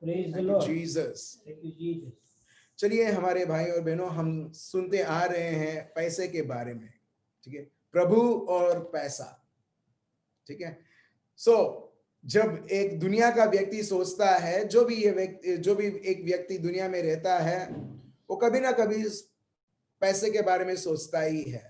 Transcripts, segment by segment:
Praise the Thank you, Lord. Jesus. Thank you, Jesus. चलिए हमारे भाई और बहनों, हम सुनते आ रहे हैं पैसे के बारे में, ठीक है, प्रभु और पैसा, ठीक है। सो जब एक दुनिया का व्यक्ति सोचता है, जो भी एक व्यक्ति दुनिया में रहता है, वो कभी ना कभी पैसे के बारे में सोचता ही है।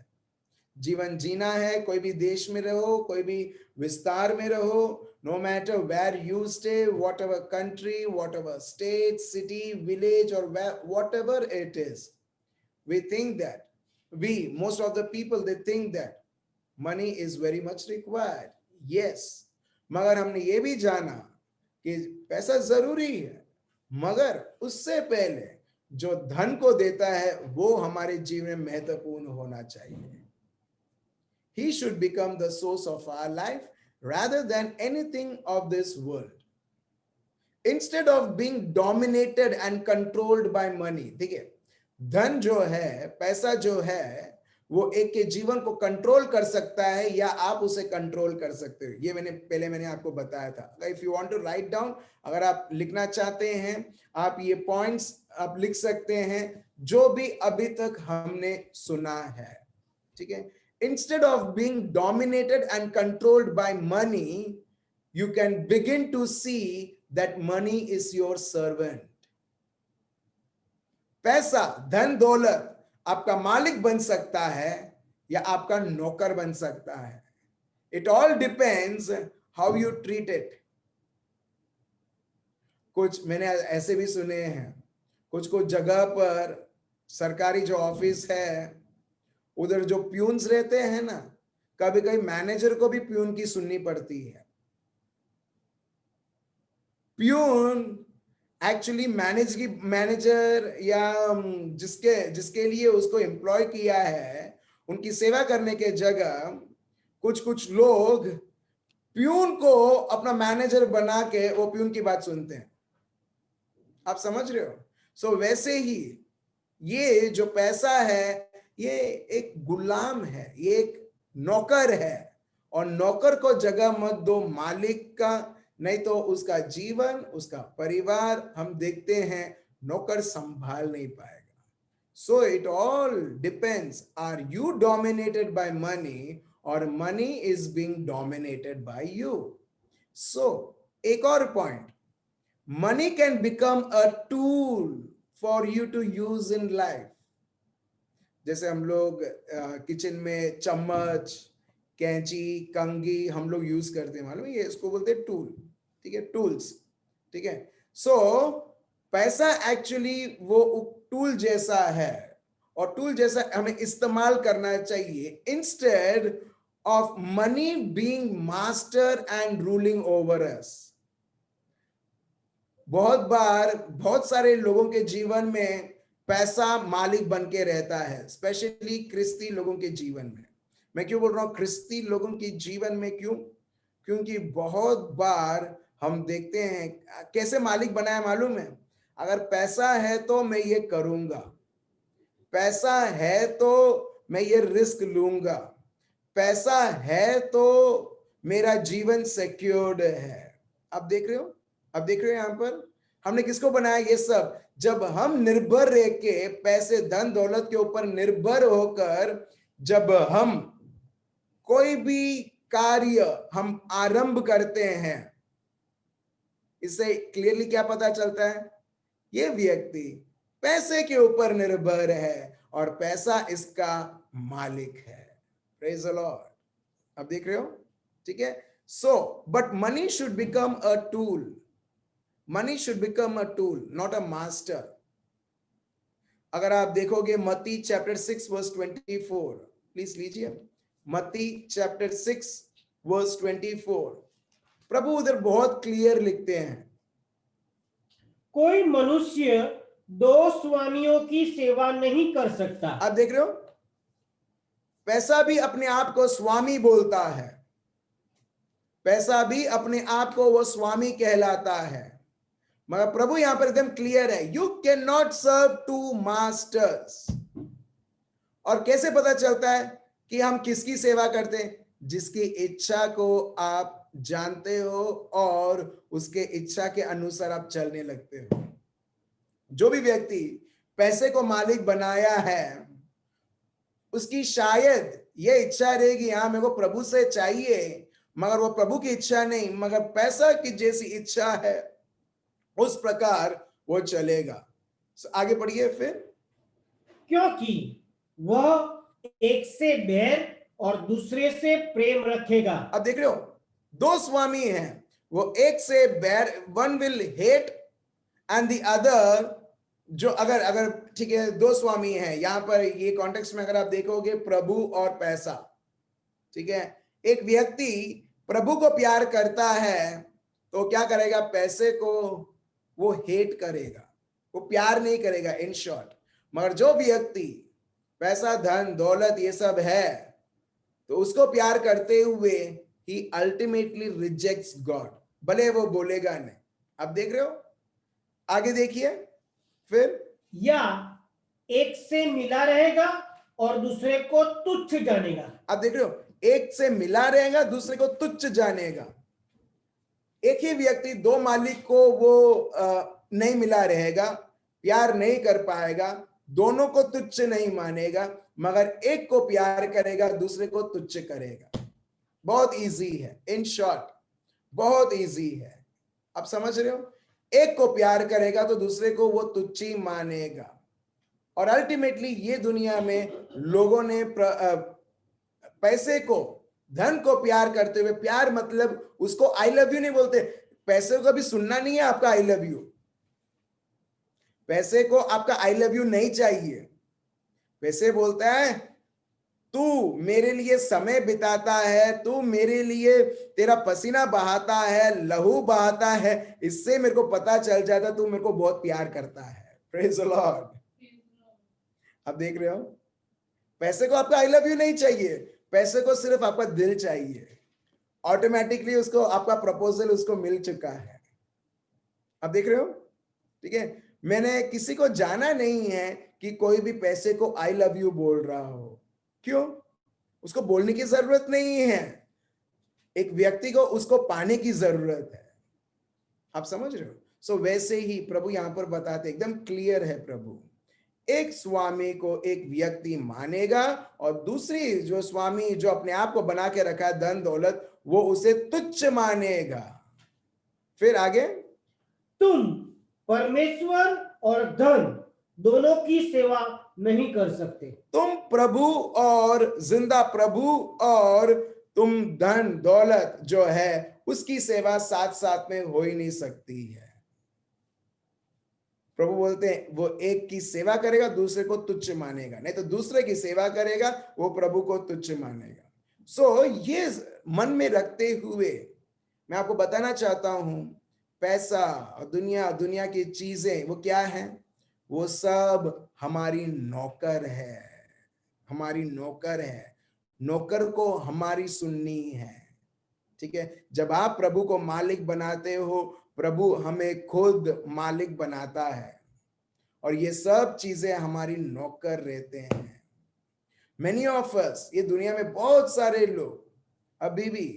जीवन जीना है, कोई भी देश में रहो, कोई भी विस्तार में रहो, no matter where you stay, whatever country, whatever state, city, village, or whatever it is, we think that most of the people, they think that money is very much required. Yes, मगर हमने ये भी जाना कि पैसा जरूरी है, मगर उससे पहले जो धन को देता है वो हमारे जीवन में महत्वपूर्ण होना चाहिए. He should become the source of our life rather than anything of this world. Instead of being dominated and controlled by money, ठीक है, धन जो है, पैसा जो है, वो एक के जीवन को कंट्रोल कर सकता है या आप उसे कंट्रोल कर सकते हो. ये मैंने आपको बताया था. If you want to write down, अगर आप लिखना चाहते हैं, आप ये पॉइंट्स आप लिख सकते हैं जो भी अभी तक हमने सुना है, ठीक है. Instead of being dominated and controlled by money, you can begin to see that money is your servant. पैसा, धन दौलत आपका मालिक बन सकता है या आपका नौकर बन सकता है. It all depends how you treat it. कुछ मैंने ऐसे भी सुने हैं, कुछ जगह पर सरकारी जो ऑफिस है, उधर जो प्यून्स रहते हैं ना, कभी कभी मैनेजर को भी प्यून की सुननी पड़ती है. प्यून एक्चुअली मैनेजर या जिसके लिए उसको एम्प्लॉय किया है, उनकी सेवा करने के जगह कुछ लोग प्यून को अपना मैनेजर बना के वो प्यून की बात सुनते हैं. आप समझ रहे हो? सो वैसे ही ये जो पैसा है, ये एक गुलाम है, ये एक नौकर है, और नौकर को जगह मत दो मालिक का, नहीं तो उसका जीवन, उसका परिवार हम देखते हैं नौकर संभाल नहीं पाएगा. So it all depends, are you dominated by money और money is being dominated by you. So एक और point, money can become a tool for you to use in life. जैसे हम लोग किचन में चम्मच, कैंची, कंघी हम लोग यूज करते हैं, मालूम है, ये इसको बोलते हैं टूल, ठीक है, टूल्स, ठीक है. सो पैसा एक्चुअली वो टूल जैसा है, और टूल जैसा हमें इस्तेमाल करना चाहिए, instead of money being master and ruling over us. बहुत बार बहुत सारे लोगों के जीवन में पैसा मालिक बन के रहता है, स्पेशली क्रिस्ती लोगों के जीवन में. मैं क्यों बोल रहा हूं क्रिस्ती लोगों के जीवन में? क्योंकि बहुत बार हम देखते हैं कैसे मालिक बना है मालूम है? अगर पैसा है तो मैं ये करूंगा, पैसा है तो मैं ये रिस्क लूंगा, पैसा है तो मेरा जीवन सिक्योर्ड है. अब देख रहे हो यहां पर हमने किसको बनाया? ये सब जब हम निर्भर रह के, पैसे धन दौलत के ऊपर निर्भर होकर जब हम कोई भी कार्य हम आरंभ करते हैं, इससे क्लियरली क्या पता चलता है? ये व्यक्ति पैसे के ऊपर निर्भर है और पैसा इसका मालिक है. Praise the Lord. अब देख रहे हो, ठीक है. So but money should become a tool. Money should become a tool, not a master. अगर आप देखोगे मत्ती चैप्टर 6 वर्स 24, प्लीज लीजिए, मत्ती चैप्टर 6 वर्स 24. प्रभु उधर बहुत क्लियर लिखते हैं, कोई मनुष्य दो स्वामियों की सेवा नहीं कर सकता. आप देख रहे हो, पैसा भी अपने आप को स्वामी बोलता है, पैसा भी अपने आप को वो स्वामी कहलाता है, मगर प्रभु यहां पर एकदम क्लियर है, you can not serve two masters. और कैसे पता चलता है कि हम किसकी सेवा करते हैं? जिसकी इच्छा को आप जानते हो और उसके इच्छा के अनुसार आप चलने लगते हो। जो भी व्यक्ति पैसे को मालिक बनाया है, उसकी शायद ये इच्छा रहेगी, हाँ मेरे को प्रभु से चाहिए, मगर वो प्रभु की इच्छा नहीं, मगर पैसा की जैसी इच्छा है उस प्रकार वो चलेगा। आगे पढ़िए फिर। क्योंकि वह एक से बैर और दूसरे से प्रेम रखेगा। अब देख रहे हो, दो स्वामी हैं, वो एक से बैर, one will hate and the other, जो अगर अगर ठीक है, दो स्वामी हैं यहां पर, ये कॉन्टेक्स्ट में अगर आप देखोगे प्रभु और पैसा, ठीक है, एक व्यक्ति प्रभु को प्यार करता है तो क्या करेगा, पैसे को वो हेट करेगा, वो प्यार नहीं करेगा इन शॉर्ट। मगर जो व्यक्ति पैसा, धन, दौलत ये सब है तो उसको प्यार करते हुए ही अल्टीमेटली रिजेक्ट्स गॉड, भले वो बोलेगा नहीं। अब देख रहे हो, आगे देखिए फिर। या एक से मिला रहेगा और दूसरे को तुच्छ जानेगा। अब देख रहे हो, एक से मिला रहेगा, दूसरे को तुच्छ जानेगा। एक ही व्यक्ति दो मालिक को वो नहीं मिला रहेगा, प्यार नहीं कर पाएगा, दोनों को तुच्छ नहीं मानेगा, मगर एक को प्यार करेगा, दूसरे को तुच्छ करेगा। बहुत इजी है, इन शॉर्ट बहुत इजी है। आप समझ रहे हो, एक को प्यार करेगा तो दूसरे को वो तुच्छ ही मानेगा। और अल्टीमेटली ये दुनिया में लोगों ने पैसे को, धन को प्यार करते हुए, प्यार मतलब उसको आई लव यू नहीं बोलते, पैसे को कभी सुनना नहीं है आपका आई लव यू, पैसे को आपका आई लव यू नहीं चाहिए। पैसे बोलता है तू मेरे लिए समय बिताता है, तू मेरे लिए तेरा पसीना बहाता है, लहू बहाता है, इससे मेरे को पता चल जाता तू मेरे को बहुत प्यार करता है। Praise the Lord. अब देख रहे हो, पैसे को आपका आई लव यू नहीं चाहिए, पैसे को सिर्फ आपका दिल चाहिए। ऑटोमेटिकली उसको आपका प्रपोजल उसको मिल चुका है। अब देख रहे हो, ठीक है, मैंने किसी को जाना नहीं है कि कोई भी पैसे को आई लव यू बोल रहा हो। क्यों? उसको बोलने की जरूरत नहीं है, एक व्यक्ति को उसको पाने की जरूरत है। आप समझ रहे हो? सो वैसे ही प्रभु यहां पर बताते, एकदम क्लियर है प्रभु, एक स्वामी को एक व्यक्ति मानेगा और दूसरी जो स्वामी जो अपने आप को बना के रखा है धन दौलत, वो उसे तुच्छ मानेगा। फिर आगे, तुम परमेश्वर और धन दोनों की सेवा नहीं कर सकते। तुम प्रभु और जिंदा प्रभु और तुम धन दौलत जो है उसकी सेवा साथ साथ में हो ही नहीं सकती है। प्रभु बोलते हैं वो एक की सेवा करेगा दूसरे को तुच्छ मानेगा, नहीं तो दूसरे की सेवा करेगा वो प्रभु को तुच्छ मानेगा। सो ये मन में रखते हुए मैं आपको बताना चाहता हूं, पैसा और दुनिया की चीजें वो क्या है, वो सब हमारी नौकर है, हमारी नौकर है, नौकर को हमारी सुननी है। ठीक है, जब आप प्रभु को मालिक बनाते हो, प्रभु हमें खुद मालिक बनाता है और ये सब चीजें हमारी नौकर रहते हैं। Many of us, ये दुनिया में बहुत सारे लोग अभी भी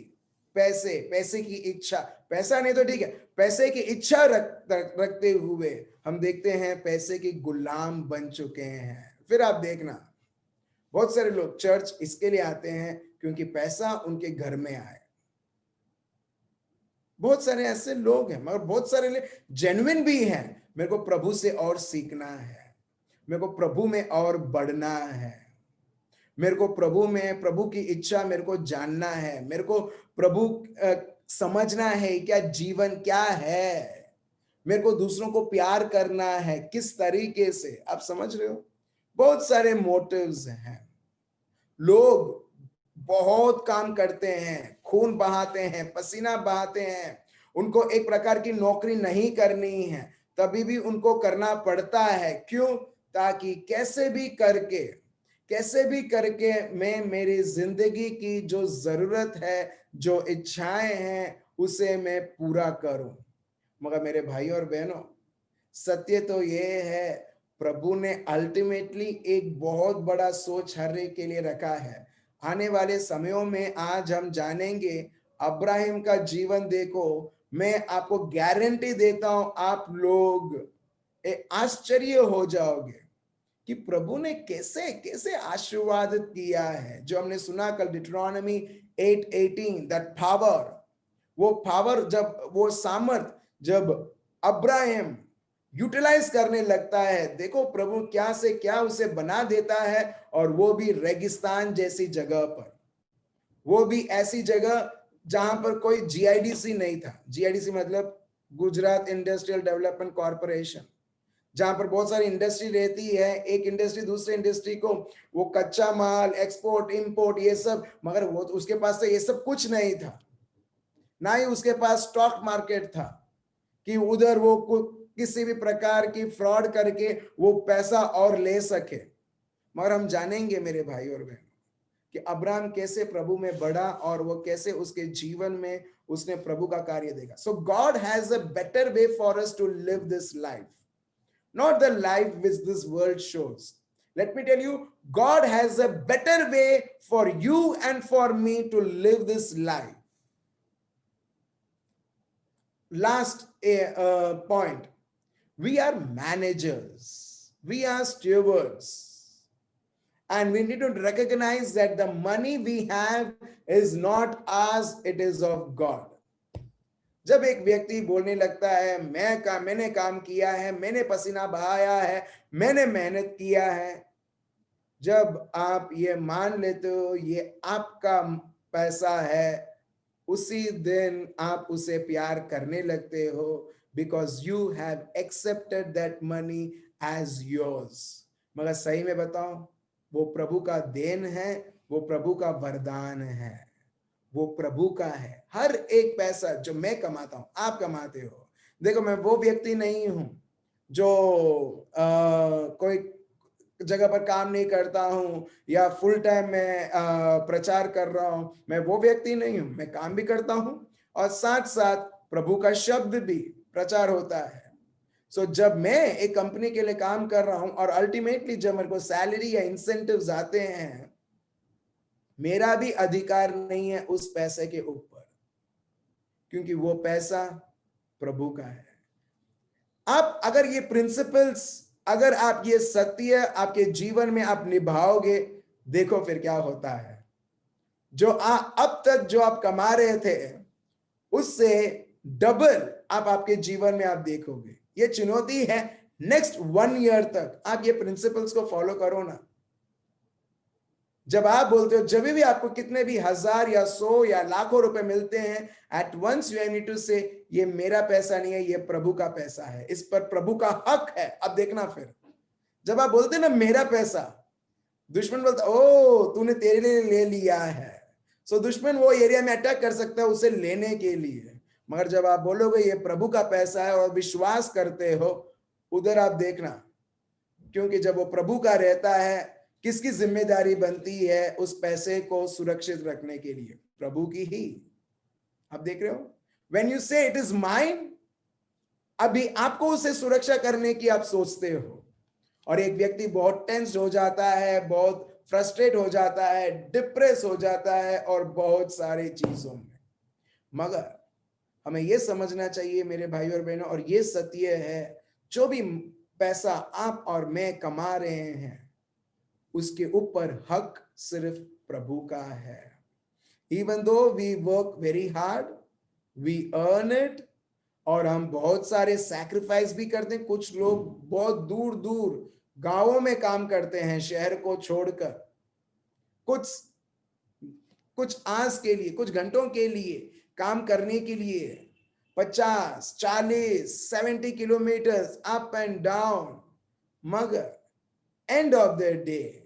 पैसे की इच्छा, पैसा नहीं तो ठीक है, पैसे की इच्छा रखते हुए हम देखते हैं पैसे के गुलाम बन चुके हैं। फिर आप देखना, बहुत सारे लोग चर्च इसके लिए आते हैं क्योंकि पैसा उनके घर में आए। बहुत सारे ऐसे लोग हैं, मगर बहुत सारे जेन्युइन भी हैं, मेरे को प्रभु से और सीखना है, मेरे को प्रभु में और बढ़ना है, मेरे को प्रभु में प्रभु की इच्छा मेरे को जानना है, मेरे को प्रभु समझना है क्या जीवन क्या है, मेरे को दूसरों को प्यार करना है किस तरीके से। आप समझ रहे हो, बहुत सारे मोटिव्स हैं। लोग बहुत काम करते हैं, खून बहाते हैं, पसीना बहाते हैं, उनको एक प्रकार की नौकरी नहीं करनी है, तभी भी उनको करना पड़ता है। क्यों? ताकि कैसे भी करके मैं मेरी जिंदगी की जो जरूरत है, जो इच्छाएं हैं, उसे मैं पूरा करूं। मगर मेरे भाई और बहनों, सत्य तो ये है, प्रभु ने अल्टीमेटली एक बहुत बड़ा सोच हर एक के लिए रखा है। आने वाले समयों में आज हम जानेंगे अब्राहिम का जीवन देखो, मैं आपको गारंटी देता हूं, आप लोग आश्चर्य हो जाओगे कि प्रभु ने कैसे कैसे आशीर्वादित किया है। जो हमने सुना कल डिट्रोनॉमी 8:18, दैट पावर, वो पावर, जब वो सामर्थ जब अब्राहम यूटिलाइज करने लगता है, देखो प्रभु क्या से क्या उसे बना देता है, और वो भी रेगिस्तान जैसी जगह पर, वो भी ऐसी जगह जहां पर कोई जीआईडीसी नहीं था। जीआईडीसी मतलब गुजरात इंडस्ट्रियल डेवलपमेंट कॉर्पोरेशन, जहां पर बहुत सारी इंडस्ट्री रहती है, एक इंडस्ट्री दूसरे इंडस्ट्री को वो कच्चा माल एक्सपोर्ट इंपोर्ट ये सब, मगर वो उसके पास तो ये सब कुछ नहीं था, ना ही उसके पास स्टॉक मार्केट था कि उधर वो किसी भी प्रकार की फ्रॉड करके वो पैसा और ले सके। मगर हम जानेंगे मेरे भाई और बहन कि अब्राहम कैसे प्रभु में बढ़ा और वो कैसे उसके जीवन में उसने प्रभु का कार्य देखा। So God has a better way for us to live this life, not the life which this world shows. Let me tell you, God has a better way for you and for me to live this life. Last point, we are managers, we are stewards, and we need to recognize that the money we have is not ours, it is of God. जब एक व्यक्ति बोलने लगता है मैंने काम किया है, मैंने पसीना बहाया है, मैंने मेहनत किया है, जब आप ये मान लेते हो ये आपका पैसा है, उसी दिन आप उसे प्यार करने लगते हो, because you have accepted that money as yours. मगर सही में बताओ, वो प्रभु का देन है, वो प्रभु का वरदान है, वो प्रभु का है। हर एक पैसा जो मैं कमाता हूं, आप कमाते हो। देखो, मैं वो व्यक्ति नहीं हूं जो कोई जगह पर काम नहीं करता हूं या फुल टाइम मैं प्रचार कर रहा हूं। मैं वो व्यक्ति नहीं हूं, मैं काम भी करता हूं और साथ साथ प्रभु का शब्द भी प्रचार होता है। सो जब मैं एक कंपनी के लिए काम कर रहा हूं और अल्टीमेटली जब मेरे को सैलरी या इंसेंटिव्स आते हैं, मेरा भी अधिकार नहीं है उस पैसे के ऊपर, क्योंकि वो पैसा प्रभु का है। आप अगर ये प्रिंसिपल्स, अगर आप ये सत्य आपके जीवन में आप निभाओगे, देखो फिर क्या होता है। जो अब तक जो आप कमा रहे थे उससे डबल आप आपके जीवन में आप देखोगे। ये चुनौती है, नेक्स्ट 1 ईयर तक आप ये प्रिंसिपल्स को फॉलो करो ना। जब आप बोलते हो, जब भी आपको कितने भी 1000 या 100 या लाखों रुपए मिलते हैं, at once you need to say ये मेरा पैसा नहीं है, ये प्रभु का पैसा है, इस पर प्रभु का हक है। अब देखना फिर जब आप बोलते ना मेरा पैसा, दुश्मन बोलता ओ तूने तेरे लिए ले लिया है। सो दुश्मन वो एरिया में अटैक कर सकता है उसे लेने के लिए। मगर जब आप बोलोगे ये प्रभु का पैसा है और विश्वास करते हो, उधर आप देखना, क्योंकि जब वो प्रभु का रहता है, किसकी जिम्मेदारी बनती है उस पैसे को सुरक्षित रखने के लिए? प्रभु की ही। आप देख रहे हो, व्हेन यू से इट इज माइन, अभी आपको उसे सुरक्षा करने की आप सोचते हो, और एक व्यक्ति बहुत टेंस हो जाता है, बहुत फ्रस्ट्रेट हो जाता है, डिप्रेस हो जाता है और बहुत सारी चीजों में। मगर हमें यह समझना चाहिए मेरे भाई और बहनों, और ये सत्य है, जो भी पैसा आप और मैं कमा रहे हैं उसके ऊपर हक सिर्फ प्रभु का है। Even though we work very hard, we earn it, और हम बहुत सारे सैक्रिफाइस भी करते हैं। कुछ लोग बहुत दूर दूर गांवों में काम करते हैं, शहर को छोड़कर, कुछ आस के लिए, कुछ घंटों के लिए काम करने के लिए 50, 40, 70 किलोमीटर अप एंड डाउन। मगर एंड ऑफ द डे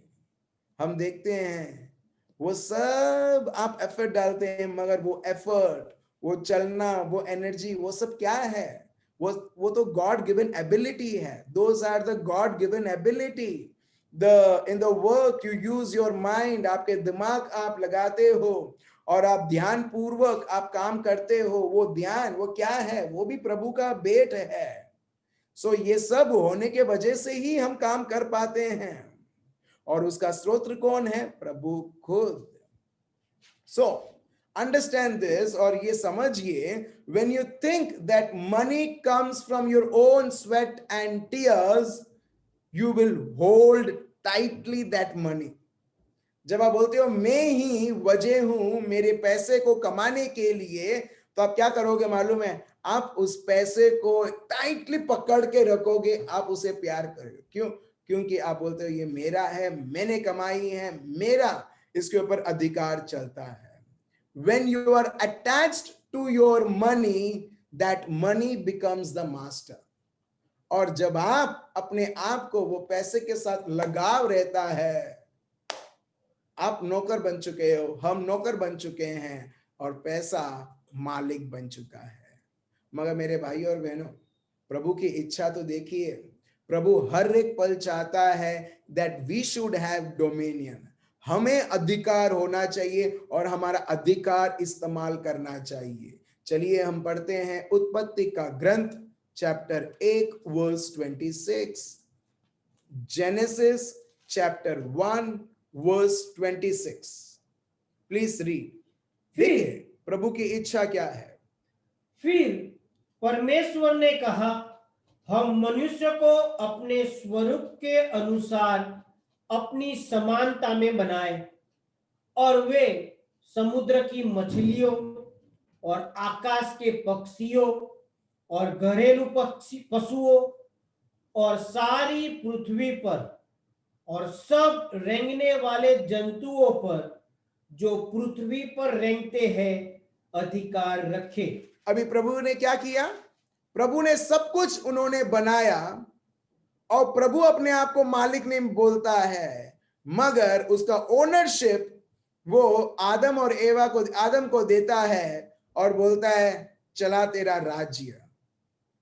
हम देखते हैं वो सब आप एफर्ट डालते हैं, मगर वो एफर्ट, वो चलना, वो एनर्जी, वो सब क्या है? वो तो गॉड गिवन एबिलिटी है। Those are the God given ability. In the work you use your mind, आपके दिमाग आप लगाते हो और आप ध्यान पूर्वक आप काम करते हो। वो ध्यान, वो क्या है? वो भी प्रभु का भेंट है। सो ये सब होने के वजह से ही हम काम कर पाते हैं, और उसका स्रोत कौन है? प्रभु खुद। सो Understand this, और ये समझिए, when you think that money comes from your own sweat and tears, you will hold tightly that money. जब आप बोलते हो मैं ही वजह हूं मेरे पैसे को कमाने के लिए, तो आप क्या करोगे मालूम है? आप उस पैसे को टाइटली पकड़ के रखोगे, आप उसे प्यार करोगे। क्यों? क्योंकि आप बोलते हो ये मेरा है, मैंने कमाई है, मेरा इसके ऊपर अधिकार चलता है। When you are attached to your money, that money becomes the master. और जब आप अपने आप को वो पैसे के साथ लगाव रहता है, आप नौकर बन चुके हो, हम नौकर बन चुके हैं, और पैसा मालिक बन चुका है। मगर मेरे भाई और बहनों, प्रभु की इच्छा तो देखिए, प्रभु हर एक पल चाहता है that we should have dominion, हमें अधिकार होना चाहिए और हमारा अधिकार इस्तेमाल करना चाहिए। चलिए हम पढ़ते हैं उत्पत्ति का ग्रंथ chapter 1 verse 26, Genesis chapter 1 verse 26। Please read. देखिए प्रभु की इच्छा क्या है। फिर परमेश्वर ने कहा, हम मनुष्य को अपने स्वरूप के अनुसार अपनी समानता में बनाए, और वे समुद्र की मछलियों और आकाश के पक्षियों और घरेलू पशुओं और सारी पृथ्वी पर और सब रेंगने वाले जंतुओं पर जो पृथ्वी पर रेंगते हैं अधिकार रखे। अभी प्रभु ने क्या किया? प्रभु ने सब कुछ उन्होंने बनाया, और प्रभु अपने आप को मालिक नहीं बोलता है, मगर उसका ओनरशिप वो आदम और एवा को, आदम को देता है और बोलता है चला तेरा राज्य।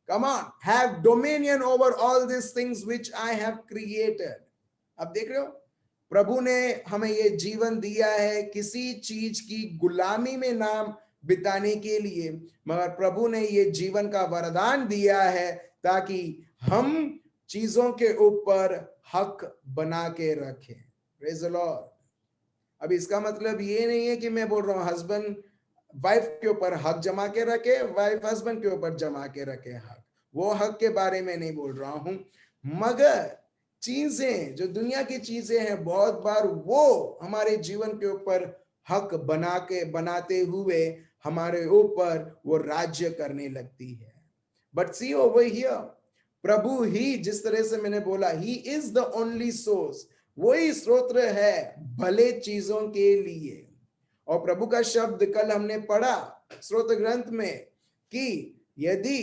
Come on, have dominion over all these things which I have created. अब देख रहे हो, प्रभु ने हमें ये जीवन दिया है किसी चीज की गुलामी में नाम बिताने के लिए, मगर प्रभु ने ये जीवन का वरदान दिया है ताकि हम चीजों के ऊपर हक बना के रखें। Praise the Lord. अब इसका मतलब ये नहीं है कि मैं बोल रहा हूं हस्बैंड वाइफ के ऊपर हक जमा के रखे, वाइफ हस्बैंड के ऊपर जमा के रखे हक, वो हक के बारे में नहीं बोल रहा हूं। मगर चीजें जो दुनिया की चीजें हैं, बहुत बार वो हमारे जीवन के ऊपर हक बनाते हुए हमारे ऊपर वो राज्य करने लगती है। बट सी ओवर हियर, प्रभु ही, जिस तरह से मैंने बोला, he is the only source, वही स्रोत है भले चीजों के लिए। और प्रभु का शब्द कल हमने पढ़ा स्रोत ग्रंथ में कि यदि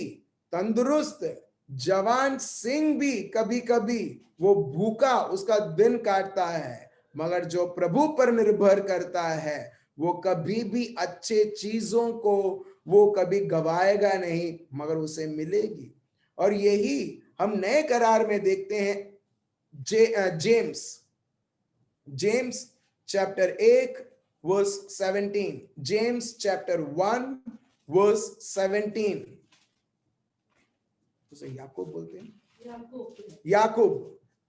तंदुरुस्त जवान सिंह भी कभी कभी वो भूखा उसका दिन काटता है, मगर जो प्रभु पर निर्भर करता है वो कभी भी अच्छे चीजों को वो कभी गवाएगा नहीं, मगर उसे मिलेगी। और यही हम नए करार में देखते हैं। James chapter 1 verse 17, James chapter 1 verse 17, उसे याकूब बोलते हैं,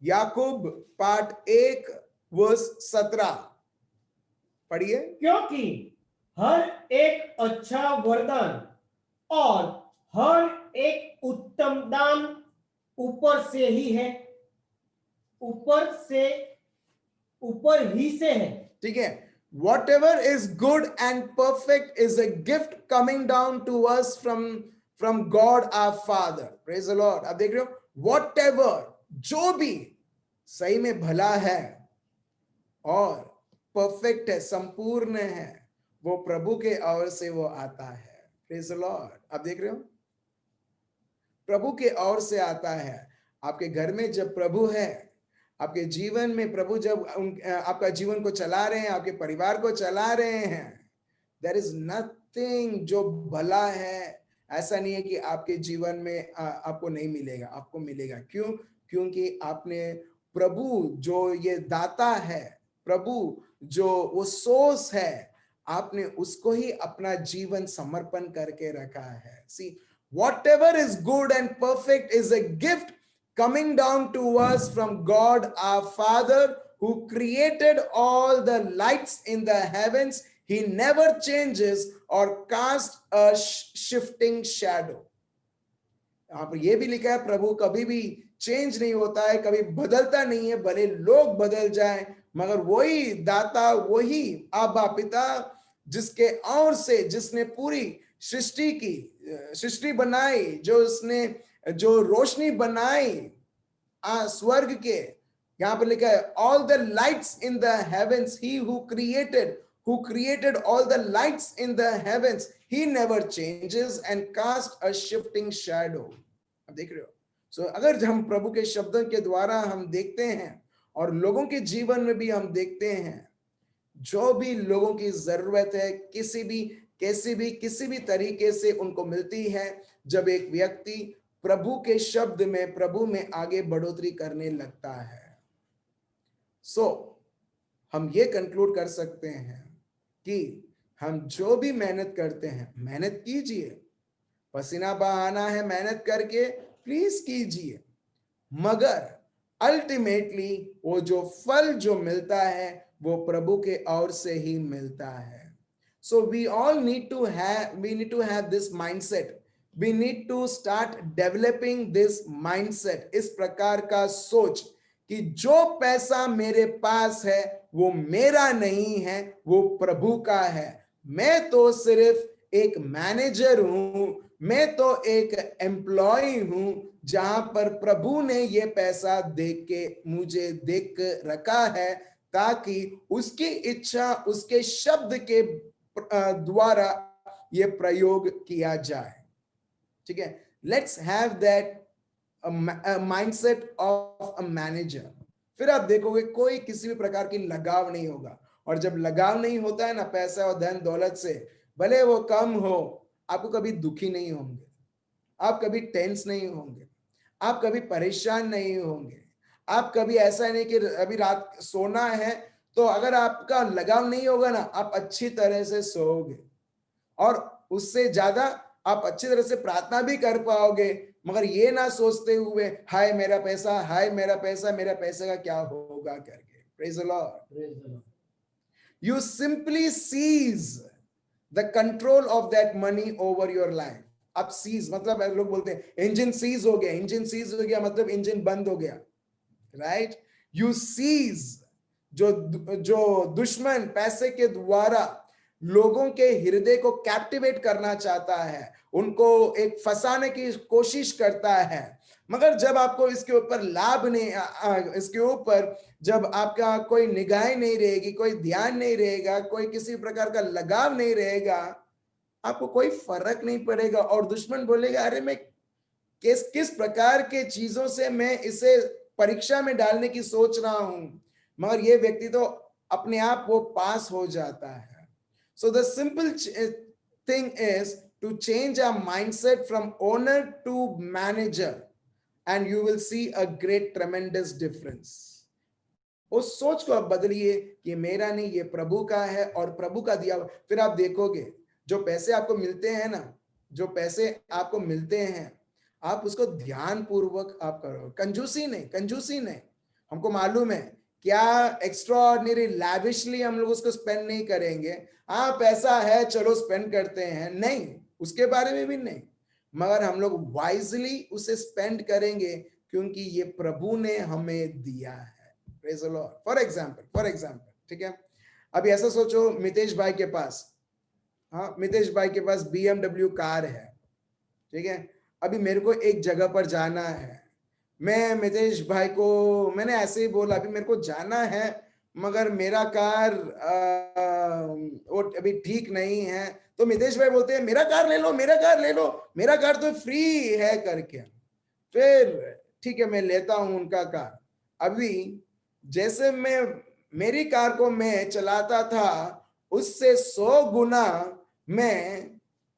याकूब पार्ट 1 वर्स 17 पढ़िए। क्योंकि हर एक अच्छा वरदान और हर एक उत्तम दान ऊपर से ही है, ऊपर ही से है। ठीक है, whatever is good and perfect is a gift coming down to us from God our Father. Praise the Lord. आप देख रहे हो, whatever, जो भी सही में भला है और परफेक्ट है, संपूर्ण है, वो प्रभु के ओर से वो आता है। Praise the Lord. आप देख रहे हो, प्रभु के ओर से आता है। आपके घर में जब प्रभु है, आपके जीवन में प्रभु जब आपका जीवन को चला रहे हैं, आपके परिवार को चला रहे हैं, there is nothing जो भला है, ऐसा नहीं है कि आपके जीवन में आपको नहीं मिलेगा, आपको मिलेगा। क्यों? क्योंकि आपने प्रभु जो ये दाता है, प्रभु जो वो सोर्स है, आपने उसको ही अपना जीवन समर्पण करके रखा है। See, whatever is good and perfect is a gift coming down to us from God our Father, who created all the lights in the heavens He never changes or casts a shifting shadow. यहाँ पर यह भी लिखा है प्रभु कभी भी change नहीं होता है, कभी बदलता नहीं है, भले लोग बदल जाए मगर वही दाता, वही आबा पिता जिसके और से जिसने पूरी सृष्टि की सृष्टि बनाई, जो उसने जो रोशनी बनाई स्वर्ग के, यहां पर लिखा है all the lights in the heavens, he who created all the lights in the heavens, he never changes and casts a shifting shadow. अब देख रहे हो? So अगर हम प्रभु के शब्दों के द्वारा हम देखते हैं और लोगों के जीवन में भी हम देखते हैं, जो भी लोगों की जरूरत है किसी भी तरीके से उनको मिलती है जब एक व्यक्ति प्रभु के शब्द में, प्रभु में आगे बढ़ोतरी करने लगता है। सो हम ये कंक्लूड कर सकते हैं कि हम जो भी मेहनत करते हैं, मेहनत कीजिए, पसीना बहाना है मेहनत करके प्लीज कीजिए, मगर अल्टीमेटली वो जो फल जो मिलता है वो प्रभु के ओर से ही मिलता है। So we all need to have this mindset, we need to start developing this mindset, इस प्रकार का सोच कि जो पैसा मेरे पास है वो मेरा नहीं है, वो प्रभु का है। मैं तो सिर्फ एक मैनेजर हूं, मैं तो एक एम्प्लॉय हूं, जहां पर प्रभु ने ये पैसा मुझे देख रखा है ताकि उसकी इच्छा, उसके शब्द के द्वारा ये प्रयोग किया जाए। ठीक है, let's have that mindset of a manager. फिर आप देखोगे कोई किसी भी प्रकार की लगाव नहीं होगा, और जब लगाव नहीं होता है ना पैसा और धन दौलत से, भले वो कम हो, आपको कभी दुखी नहीं होंगे, आप कभी टेंस नहीं होंगे, आप कभी परेशान नहीं होंगे, आप कभी ऐसा नहीं कि अभी रात सोना है तो अगर आपका लगाव नहीं होगा ना, आप अच्छी तरह से सोओगे और उससे ज्यादा आप अच्छी तरह से प्रार्थना भी कर पाओगे, मगर ये ना सोचते हुए हाय मेरा पैसा, हाय मेरा पैसा, मेरा पैसे का क्या होगा करके। Praise the Lord. You simply seize the control of that money over your life. अब सीज मतलब लोग बोलते हैं इंजन सीज हो गया, इंजन सीज हो गया मतलब इंजन बंद हो गया, राइट। यू सीज जो दुश्मन पैसे के द्वारा लोगों के हृदय को कैप्टिवेट करना चाहता है, उनको एक फंसाने की कोशिश करता है, मगर जब आपको इसके ऊपर लाभ नहीं, इसके ऊपर जब आपका कोई निगाह नहीं रहेगी, कोई ध्यान नहीं रहेगा, कोई किसी प्रकार का लगाव नहीं रहेगा, आपको कोई फर्क नहीं पड़ेगा। और दुश्मन बोलेगा अरे मैं किस प्रकार के चीजों से मैं इसे परीक्षा में डालने की सोच रहा हूं, मगर ये व्यक्ति तो अपने आप वो पास हो जाता है। So the simple thing is to change our mindset from owner to manager and you will see a great tremendous difference. उस सोच को आप बदलिए कि मेरा नहीं, ये प्रभु का है और प्रभु का दिया। फिर आप देखोगे जो पैसे आपको मिलते हैं ना, जो पैसे आपको मिलते हैं, आप उसको ध्यान पूर्वक आप करो, कंजूसी नहीं। हमको मालूम है क्या एक्स्ट्रा ऑर्डिनरी लैविशली हम लोग उसको स्पेंड नहीं करेंगे, हाँ पैसा है चलो स्पेंड करते हैं, नहीं, उसके बारे में भी नहीं, मगर हम लोग वाइजली उसे स्पेंड करेंगे क्योंकि ये प्रभु ने हमें दिया है। Praise the Lord. For example, ठीक है, अभी ऐसा सोचो मितेश भाई के पास, हाँ मितेश भाई के पास BMW कार है, ठीक है, अभी मेरे को एक जगह पर जाना है, मैं मितेश भाई को मैंने ऐसे ही बोला अभी मेरे को जाना है मगर मेरा कार वो अभी ठीक नहीं है, तो मितेश भाई बोलते हैं मेरा कार ले लो, मेरा कार तो फ्री है करके। फिर ठीक है मैं लेता हूं उनका कार। अभी जैसे मेरी कार को मैं चलाता था उससे 100 गुना मैं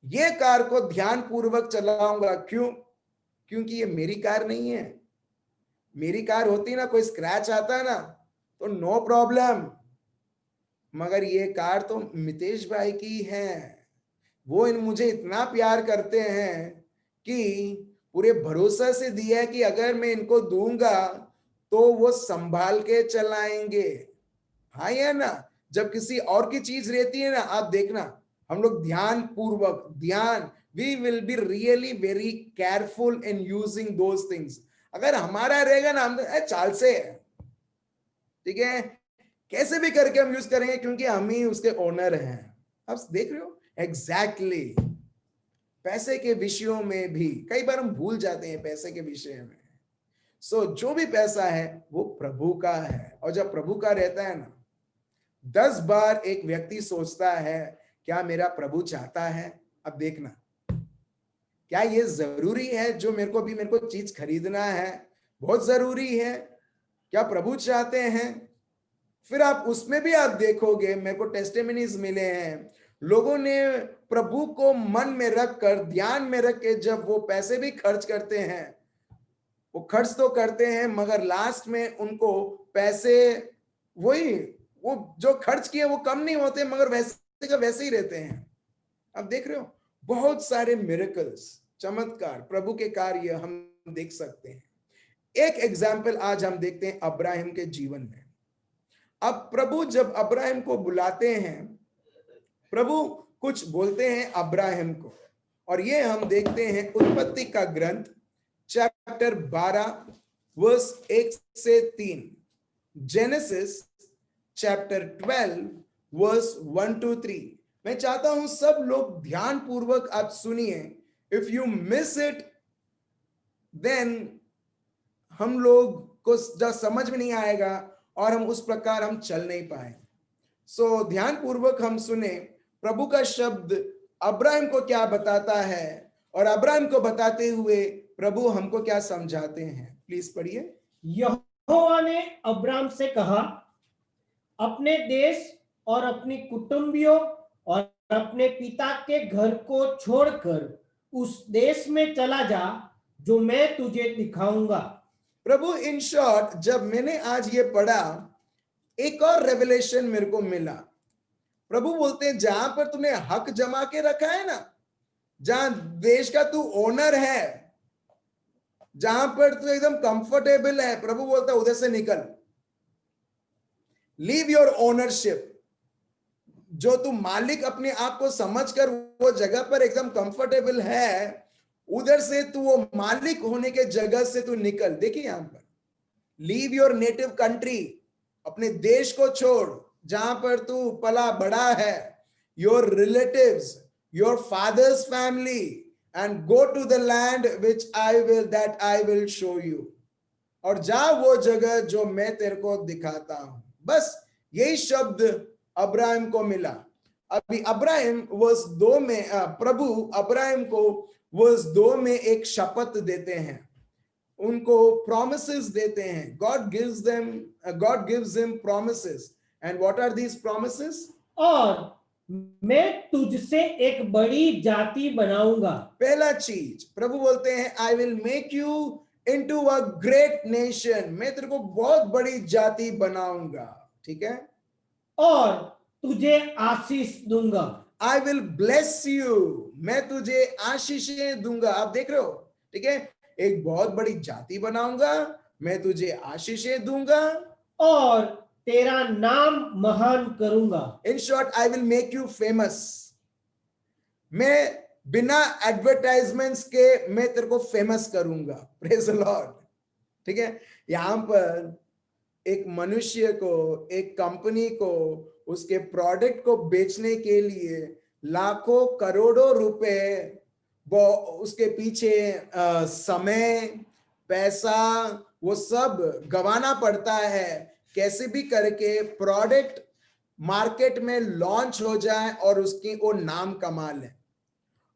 ये कार को ध्यान पूर्वक चलाऊंगा। क्योंकि ये मेरी कार नहीं है। मेरी कार होती ना, कोई स्क्रैच आता ना तो नो प्रॉब्लम, मगर ये कार तो मितेश भाई की है, वो मुझे इतना प्यार करते हैं कि पूरे भरोसा से दिया है कि अगर मैं इनको दूंगा तो वो संभाल के चलाएंगे। हाँ या ना, जब किसी और की चीज रहती है ना, आप देखना, हम लोग ध्यान पूर्वक we will be really very careful in using those things. अगर हमारा रहेगा ना, हम चाल से है, ठीक है, कैसे भी करके हम यूज करेंगे, क्योंकि हम ही उसके ओनर हैं। आप देख रहे हो एग्जैक्टली पैसे के विषयों में भी कई बार हम भूल जाते हैं पैसे के विषय में। जो भी पैसा है वो प्रभु का है, और जब प्रभु का रहता है ना, 10 बार एक व्यक्ति सोचता है क्या मेरा प्रभु चाहता है। अब देखना, क्या ये जरूरी है जो मेरे को चीज खरीदना है, बहुत जरूरी है, क्या प्रभु चाहते हैं? फिर आप उसमें भी आप देखोगे, मेरे को टेस्टिमनीज मिले हैं, लोगों ने प्रभु को मन में रखकर, ध्यान में रख के जब वो पैसे भी खर्च करते हैं, वो खर्च तो करते हैं मगर लास्ट में उनको पैसे वो जो खर्च किए वो कम नहीं होते, मगर वैसे का वैसे ही रहते हैं। अब देख रहे हो, बहुत सारे मिरेकल्स, चमत्कार, प्रभु के कार्य हम देख सकते हैं। एक एग्जाम्पल आज हम देखते हैं अब्राहम के जीवन में। अब प्रभु जब अब्राहम को बुलाते हैं, प्रभु कुछ बोलते हैं अब्राहम को, और ये हम देखते हैं उत्पत्ति का ग्रंथ चैप्टर 12 वर्स 1 से 3, जेनेसिस चैप्टर 12 वर्स 1 to 3। मैं चाहता हूं सब लोग ध्यान पूर्वक आप सुनिए। If you miss it then हम लोग को जब समझ में नहीं आएगा और हम उस प्रकार हम चल नहीं पाए। ध्यान पूर्वक हम सुने प्रभु का शब्द अब्राहम को क्या बताता है, और अब्राहम को बताते हुए प्रभु हमको क्या समझाते हैं। प्लीज पढ़िए। यहोवा ने अब्राहम से कहा, अपने देश और अपनी कुटुंबियों और अपने पिता के घर को छोड़कर उस देश में चला जा जो मैं तुझे दिखाऊंगा। प्रभु इन शॉर्ट, जब मैंने आज ये पढ़ा, एक और रेवलेशन मेरे को मिला। प्रभु बोलते हैं जहां पर तूने हक जमा के रखा है ना, जहां देश का तू ओनर है, जहां पर तू एकदम कंफर्टेबल है, प्रभु बोलता है उधर से निकल, लीव योर ओनरशिप। जो तू मालिक अपने आप को समझकर वो जगह पर एकदम कंफर्टेबल है, उधर से तू वो मालिक होने के जगह से तू निकल। देखिए यहां पर, लीव योर नेटिव कंट्री, अपने देश को छोड़ जहां पर तू पला बड़ा है, your relatives, your father's family, and go to the land which that I will show you, और जा वो जगह जो मैं तेरे को दिखाता हूं। बस यही शब्द अब्राहम को मिला। अभी अब्राहम वर्स 2 में प्रभु अब्राहम को वर्स 2 में एक शपथ देते हैं, उनको promises देते हैं। God gives them promises, and what are these promises? और मैं तुझसे एक बड़ी जाति बनाऊंगा। पहला चीज प्रभु बोलते हैं, I will make you into a great nation, मैं तेरे को बहुत बड़ी जाति बनाऊंगा, ठीक है, और तुझे आशीष दूंगा। I will bless you, मैं तुझे आशीषें दूंगा। आप देख रहे हो, ठीक है, एक बहुत बड़ी जाति बनाऊंगा, मैं तुझे आशीषें दूंगा, और तेरा नाम महान करूंगा। In short, I will make you famous. मैं बिना एडवर्टाइजमेंट्स के मैं तेरे को फेमस करूंगा। Praise the Lord. ठीक है, यहां पर एक मनुष्य को, एक कंपनी को उसके प्रोडक्ट को बेचने के लिए लाखों करोड़ों रुपए वो उसके पीछे समय, पैसा, वो सब गंवाना पड़ता है, कैसे भी करके प्रोडक्ट मार्केट में लॉन्च हो जाए और उसकी वो नाम कमा ले।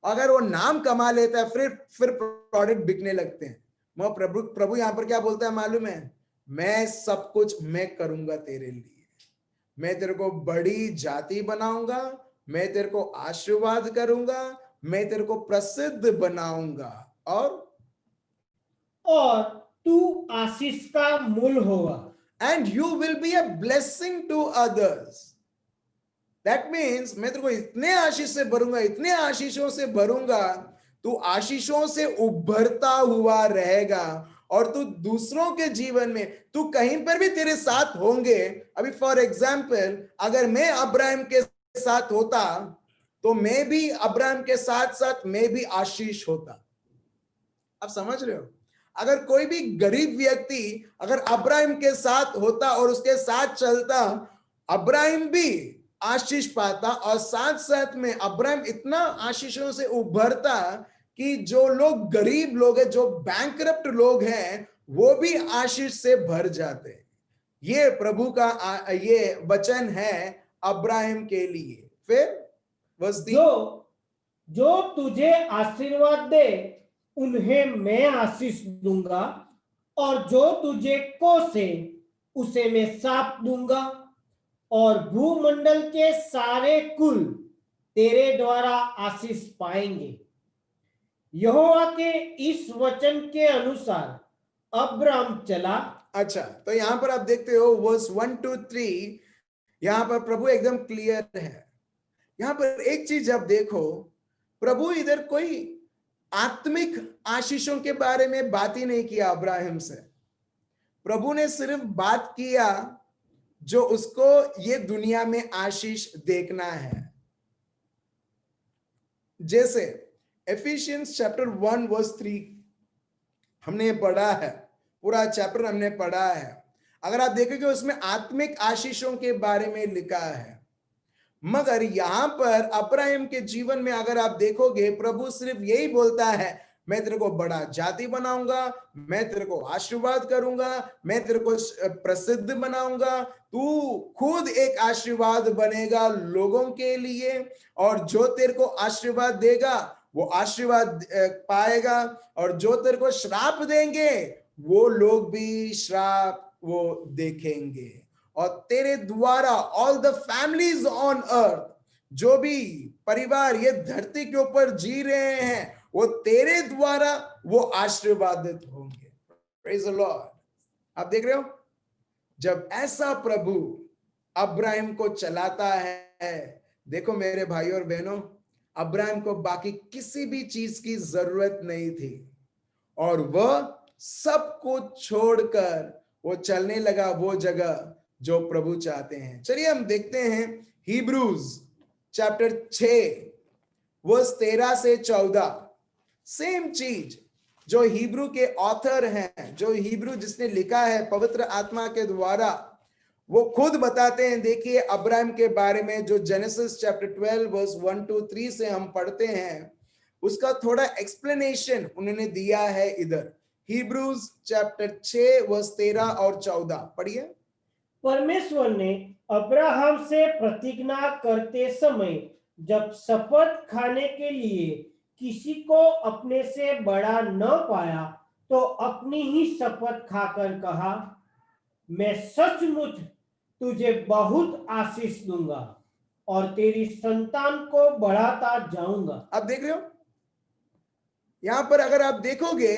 अगर वो नाम कमा लेता है फिर प्रोडक्ट बिकने लगते हैं। मैं प्रभु यहां पर क्या बोलता है मालूम है? मैं सब कुछ मैं करूंगा तेरे लिए, मैं तेरे को बड़ी जाति बनाऊंगा, मैं तेरे को आशीर्वाद करूंगा, मैं तेरे को प्रसिद्ध बनाऊंगा, और तू आशीष का मूल होगा। And you will be a blessing to others. That means मैं तेरे को इतने आशीष से भरूंगा, इतने आशीषों से भरूंगा, तू आशीषों से उभरता हुआ रहेगा और तू दूसरों के जीवन में तू कहीं पर भी तेरे साथ होंगे। अभी फॉर एग्जाम्पल अगर मैं अब्राहम के साथ होता तो मैं भी अब्राहम के साथ साथ मैं भी आशीष होता। आप समझ रहे हो? अगर कोई भी गरीब व्यक्ति अगर अब्राहम के साथ होता और उसके साथ चलता, अब्राहम भी आशीष पाता और साथ साथ में अब्राहम इतना आशीषों से उभरता कि जो लोग गरीब लोग हैं, जो बैंकरप्ट लोग हैं, वो भी आशीष से भर जाते। ये प्रभु का ये वचन है अब्राहम के लिए। फिर जो जो तुझे आशीर्वाद दे उन्हें मैं आशीष दूंगा, और जो तुझे कोसे उसे मैं शाप दूंगा, और भूमंडल के सारे कुल तेरे द्वारा आशीष पाएंगे। यहोवा के इस वचन के अनुसार अब्राम चला। अच्छा, तो यहां पर आप देखते हो वर्स 1 2 3, यहां पर प्रभु एकदम क्लियर है। यहां पर एक चीज आप देखो, प्रभु इधर कोई आत्मिक आशीषों के बारे में बात ही नहीं किया अब्राहम से। प्रभु ने सिर्फ बात किया जो उसको ये दुनिया में आशीष देखना है। जैसे एफिशियंस चैप्टर 1 वर्स 3 हमने पढ़ा है, पूरा चैप्टर हमने पढ़ा है। अगर आप देखेंगे उसमें आत्मिक आशीषों के बारे में लिखा है। मगर यहां पर अब्राहम के जीवन में अगर आप देखोगे, प्रभु सिर्फ यही बोलता है, मैं तेरे को बड़ा जाति बनाऊंगा, मैं तेरे को आशीर्वाद करूंगा, मैं तेरे को प्रसिद्ध बनाऊंगा, तू खुद एक आशीर्वाद बनेगा लोगों के लिए, और जो तेरे को आशीर्वाद देगा वो आशीर्वाद पाएगा, और जो तेरे को श्राप देंगे वो लोग भी श्राप वो देखेंगे। और तेरे द्वारा all the families on earth, जो भी परिवार ये धरती के ऊपर जी रहे हैं, वो तेरे द्वारा वो आशीर्वादित होंगे। Praise the Lord. आप देख रहे हो, जब ऐसा प्रभु अब्राहम को चलाता है, देखो मेरे भाई और बहनों, अब्राहम को बाकी किसी भी चीज की जरूरत नहीं थी, और वह सब कुछ छोड़कर वो चलने लगा वो जगह जो प्रभु चाहते हैं। चलिए हम देखते हैं हिब्रूज चैप्टर 6 वर्स 13 से 14। सेम चीज जो हिब्रू के ऑथर हैं, जो हिब्रू जिसने लिखा है पवित्र आत्मा के द्वारा, वो खुद बताते हैं। देखिए अब्राहम के बारे में जो जेनेसिस चैप्टर 12 वर्स 1 to 3 से हम पढ़ते हैं, उसका थोड़ा एक्सप्लेनेशन उन्होंने दिया है इधर। हिब्रूज चैप्टर 6 वर्स 13 और 14 पढ़िए। परमेश्वर ने अब्राहम से प्रतिज्ञा करते समय जब शपथ खाने के लिए किसी को अपने से बड़ा न पाया, तो अपनी ही शपथ खाकर कहा, मैं सचमुच तुझे बहुत आशीष दूंगा और तेरी संतान को बढ़ाता जाऊंगा। आप देख रहे हो, यहां पर अगर आप देखोगे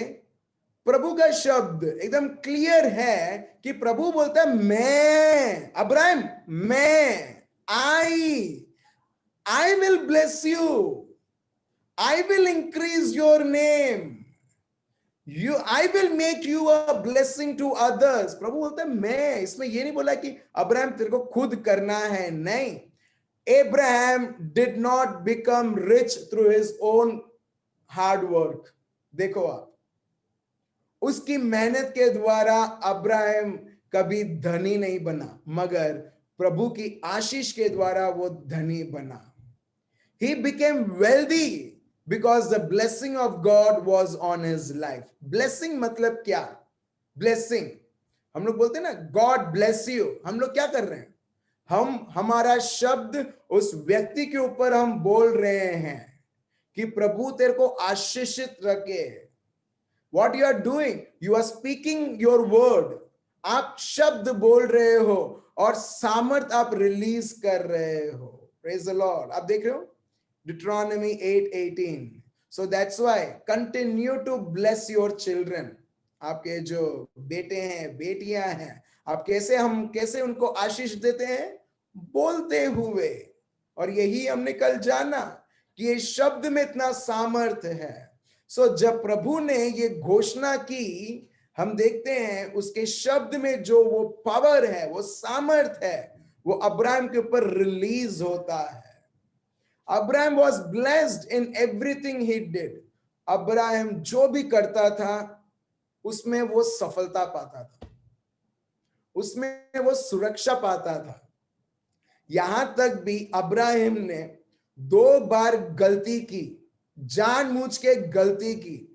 प्रभु का शब्द एकदम क्लियर है कि प्रभु बोलता है, मैं अब्राहम, मैं I will bless you, I will increase your name, I will make you a blessing to others. प्रभु बोलता है मैं। इसमें ये नहीं बोला कि अब्राहम तेरे को खुद करना है, नहीं। Abraham did not become rich through his own hard work। देखो आप, उसकी मेहनत के द्वारा अब्राहम कभी धनी नहीं बना, मगर प्रभु की आशीष के द्वारा वो धनी बना। He became wealthy because the blessing of God was on his life। blessing मतलब क्या? blessing हम लोग बोलते हैं ना, God bless you। हम लोग क्या कर रहे हैं? हम हमारा शब्द उस व्यक्ति के ऊपर हम बोल रहे हैं कि प्रभु तेरे को आशीषित रखे। What you are doing, you are speaking your word। आप शब्द बोल रहे हो और सामर्थ आप रिलीज कर रहे हो। Praise the Lord। आप देख रहे हो Deuteronomy 8:18। So that's why continue to bless your children। आपके जो बेटे हैं, बेटियां हैं, आप कैसे उनको आशीष देते हैं? बोलते हुए। और यही हमने कल जाना कि ये शब्द में इतना सामर्थ है। सो जब प्रभु ने ये घोषणा की हम देखते हैं उसके शब्द में जो वो पावर है, वो सामर्थ है, वो अब्राहम के ऊपर रिलीज होता है। Abraham was blessed in everything he did. Abraham जो भी करता था उसमें वो सफलता पाता था, उसमें वो सुरक्षा पाता था। यहां तक भी अब्राहम ने 2 बार गलती की, जानबूझ के गलती की,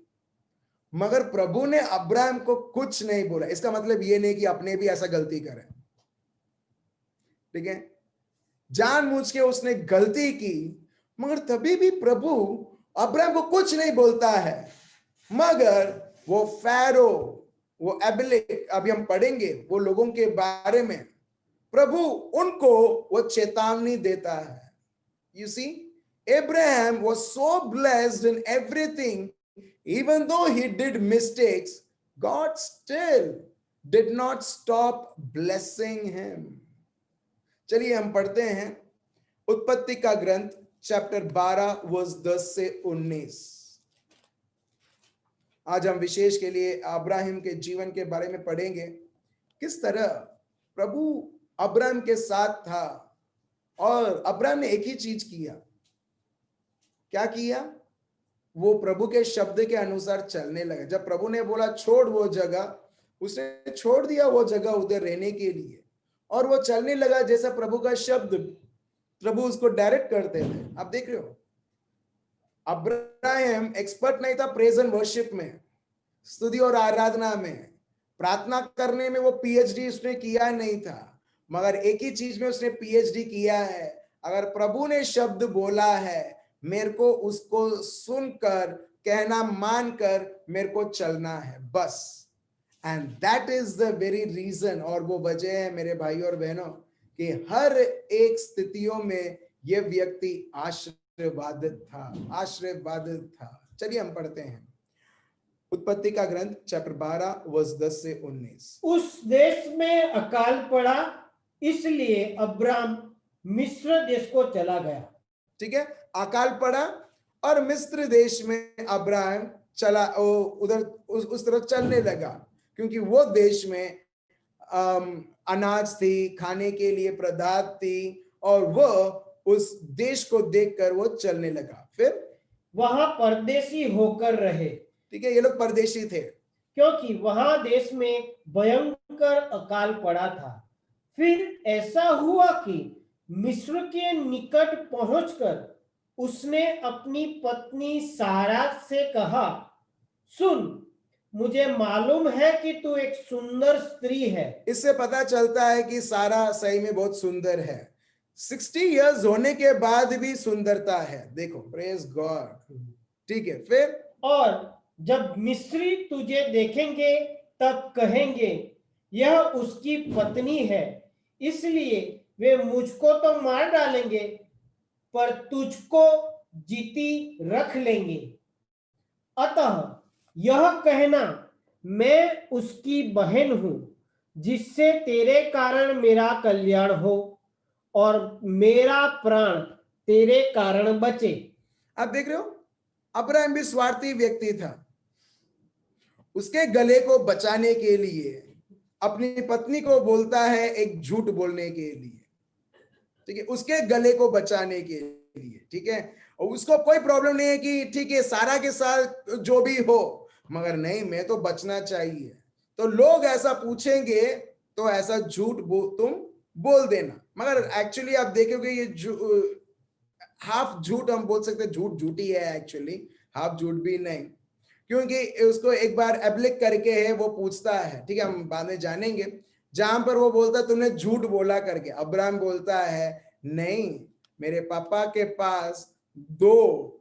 मगर प्रभु ने अब्राहम को कुछ नहीं बोला। इसका मतलब ये नहीं कि अपने भी ऐसा गलती करें, ठीक है। जानबूझ के उसने गलती की, मगर तभी भी प्रभु अब्राहम को कुछ नहीं बोलता है। मगर वो फैरो, वो एबिलेक, अभी हम पढ़ेंगे वो लोगों के बारे में, प्रभु उनको वो चेतावनी देता है। You see, Abraham was so blessed in everything, even though he did mistakes, God still did not stop blessing him. चलिए हम पढ़ते हैं उत्पत्ति का ग्रंथ चैप्टर 12 वर्स 10 से 19। आज हम विशेष के लिए अब्राहम के जीवन के बारे में पढ़ेंगे, किस तरह प्रभु अब्राहम के साथ था। और अब्राहम ने एक ही चीज किया। क्या किया? वो प्रभु के शब्द के अनुसार चलने लगा। जब प्रभु ने बोला छोड़ वो जगह, उसने छोड़ दिया वो जगह उधर रहने के लिए, और वो चलने लगा जैसा प्रभु का शब्द, प्रभु उसको डायरेक्ट करते थे। आप देख रहे हो, अब्राहम एक्सपर्ट नहीं था प्रेज एंड वर्शिप में, स्तुति और आराधना में, प्रार्थना करने में वो पीएचडी उसने किया नहीं था, मगर एक ही चीज में उसने पीएचडी किया है। अगर प्रभु ने शब्द बोला है, मेरे को उसको सुनकर, कहना मानकर मेरे को चलना है, बस। And that is the very reason, और वो वजह है मेरे भाई और बहनों कि हर एक स्थितियों में यह व्यक्ति आशीर्वादित था, आशीर्वादित था। चलिए हम पढ़ते हैं उत्पत्ति का ग्रंथ चैप्टर 12 वर्स 10 से 19। उस देश में अकाल पड़ा, इसलिए अब्राम मिस्र देश को चला गया। ठीक है, अकाल पड़ा और मिस्र देश में अब्राहम चला, उधर उस तरफ चलने लगा, क्योंकि वो देश में अनाज थी, खाने के लिए पदार्थ थी, और वो उस देश को देखकर वो चलने लगा। फिर वहां परदेशी होकर रहे। ठीक है, ये लोग परदेशी थे, क्योंकि वहां देश में भयंकर अकाल पड़ा था। फिर ऐसा हुआ कि मिस्र के निकट पहुंचकर उसने अपनी पत्नी सारा से कहा, सुन, मुझे मालूम है कि तू एक सुंदर स्त्री है। इससे पता चलता है कि सारा सही में बहुत सुंदर है। 60 इयर्स होने के बाद भी सुंदरता है, देखो, प्रेज गॉड। ठीक है, फिर और जब मिस्री तुझे देखेंगे तब कहेंगे यह उसकी पत्नी है, इसलिए वे मुझको तो मार डालेंगे पर तुझको जीती रख लेंगे। अतः यह कहना, मैं उसकी बहन हूं, जिससे तेरे कारण मेरा कल्याण हो और मेरा प्राण तेरे कारण बचे। आप देख रहे हो, अब्राहम भी स्वार्थी व्यक्ति था। उसके गले को बचाने के लिए अपनी पत्नी को बोलता है एक झूठ बोलने के लिए, ठीक है, उसके गले को बचाने के लिए। ठीक है, और उसको कोई प्रॉब्लम नहीं है कि ठीक है सारा के साथ जो भी हो, मगर नहीं, मैं तो बचना चाहिए। तो लोग ऐसा पूछेंगे तो ऐसा झूठ तुम बोल देना। मगर एक्चुअली आप देखोगे ये हाफ झूठ हम बोल सकते हैं, झूठ झूठी है एक्चुअली, हाफ झूठ भी नहीं, क्योंकि उसको एक बार एप्लिक करके है वो पूछता है, ठीक है, हम बाद में जानेंगे, जहां पर वो बोलता है तुमने झूठ बोला करके। अब्राहम बोलता है नहीं, मेरे पापा के पास 2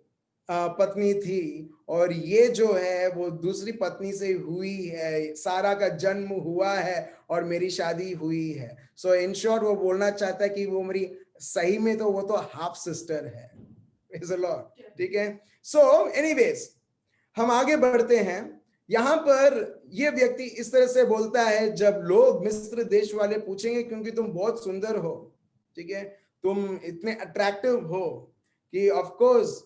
पत्नी थी, और ये जो है वो दूसरी पत्नी से हुई है, सारा का जन्म हुआ है और मेरी शादी हुई है। सो इन शॉर्ट वो बोलना चाहता है कि वो मेरी सही में तो वो तो हाफ सिस्टर है। Praise the Lord, ठीक है। सो एनीवेज हम आगे बढ़ते हैं। यहां पर यह व्यक्ति इस तरह से बोलता है, जब लोग मिस्र देश वाले पूछेंगे, क्योंकि तुम बहुत सुंदर हो, ठीक है, तुम इतने अट्रैक्टिव हो कि ऑफ कोर्स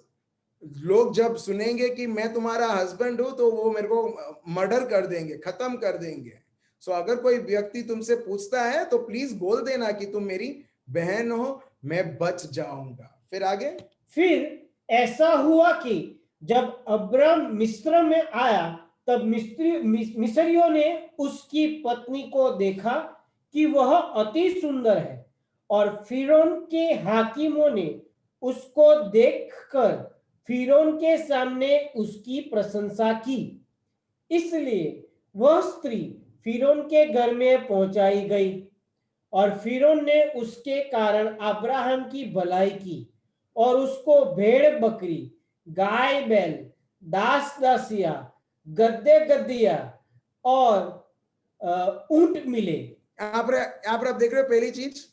लोग जब सुनेंगे कि मैं तुम्हारा हस्बैंड हूं तो वो मेरे को मर्डर कर देंगे, खत्म कर देंगे। सो अगर कोई व्यक्ति तुमसे पूछता है तो प्लीज बोल देना कि तुम मेरी बहन हो, मैं बच जाऊंगा। फिर आगे, फिर ऐसा हुआ कि जब अब्राम मिस्र में आया, तब मिस्रियों ने उसकी पत्नी को देखा कि वह अति सुंदर है, और फिरौन के हाकिमों ने उसको देखकर फिरौन के सामने उसकी प्रशंसा की। इसलिए वह स्त्री फिरौन के घर में पहुंचाई गई, और फिरौन ने उसके कारण अब्राहम की भलाई की, और उसको भेड़ बकरी, गाय बैल, दास दासिया, गद्दे गद्दिया और ऊंट मिले। यहाँ पर आप देख रहे हो, पहली चीज,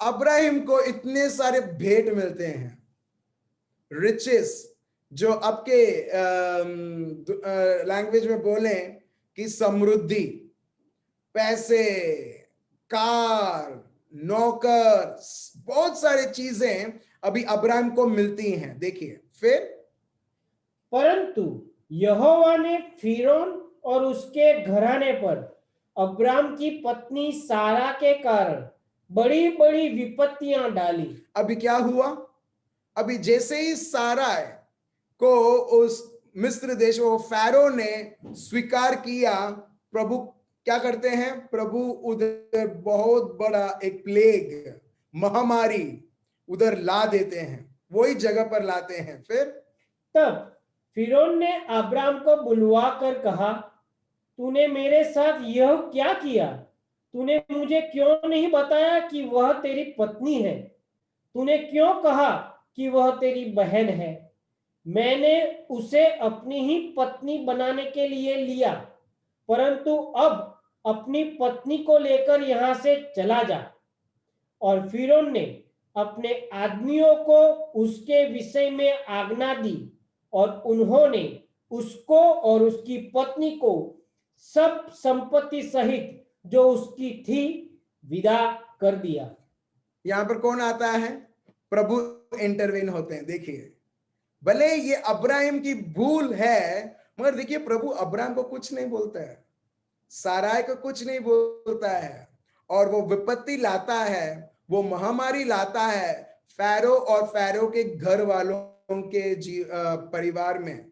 अब्राहिम को इतने सारे भेंट मिलते हैं, रिचेस, जो आपके लैंग्वेज में बोले कि समृद्धि, पैसे, कार, नौकर, बहुत सारी चीजें अभी अब्राहम को मिलती हैं। देखिए फिर, परंतु यहोवा ने फिरौन और उसके घराने पर अब्राम की पत्नी सारा के कारण बड़ी बड़ी विपत्तियां डाली। अभी क्या हुआ? अभी जैसे ही सारा को उस मिस्र देश वो फैरो ने स्वीकार किया, प्रभु क्या करते हैं? प्रभु उधर बहुत बड़ा एक प्लेग, महामारी उधर ला देते हैं, वही जगह पर लाते हैं। फिर तब फिरौन ने अब्राम को बुलवा कर कहा, तूने मेरे साथ यह क्या किया? तूने मुझे क्यों नहीं बताया कि वह तेरी पत्नी है? तूने क्यों कहा कि वह तेरी बहन है? मैंने उसे अपनी ही पत्नी बनाने के लिए लिया, परंतु अब अपनी पत्नी को लेकर यहां से चला जा। और फिरौन ने अपने आदमियों को उसके विषय में आज्ञा दी, और उन्होंने उसको और उसकी पत्नी को सब संपत्ति सहित जो उसकी थी विदा कर दिया। यहां पर कौन आता है? प्रभु इंटरवेन होते हैं। देखिए, भले ये अब्राहिम की भूल है, मगर देखिए प्रभु अब्राहिम को कुछ नहीं बोलता है, साराय को कुछ नहीं बोलता है, और वो विपत्ति लाता है, वो महामारी लाता है फैरो और फैरो के घर वालों के परिवार में।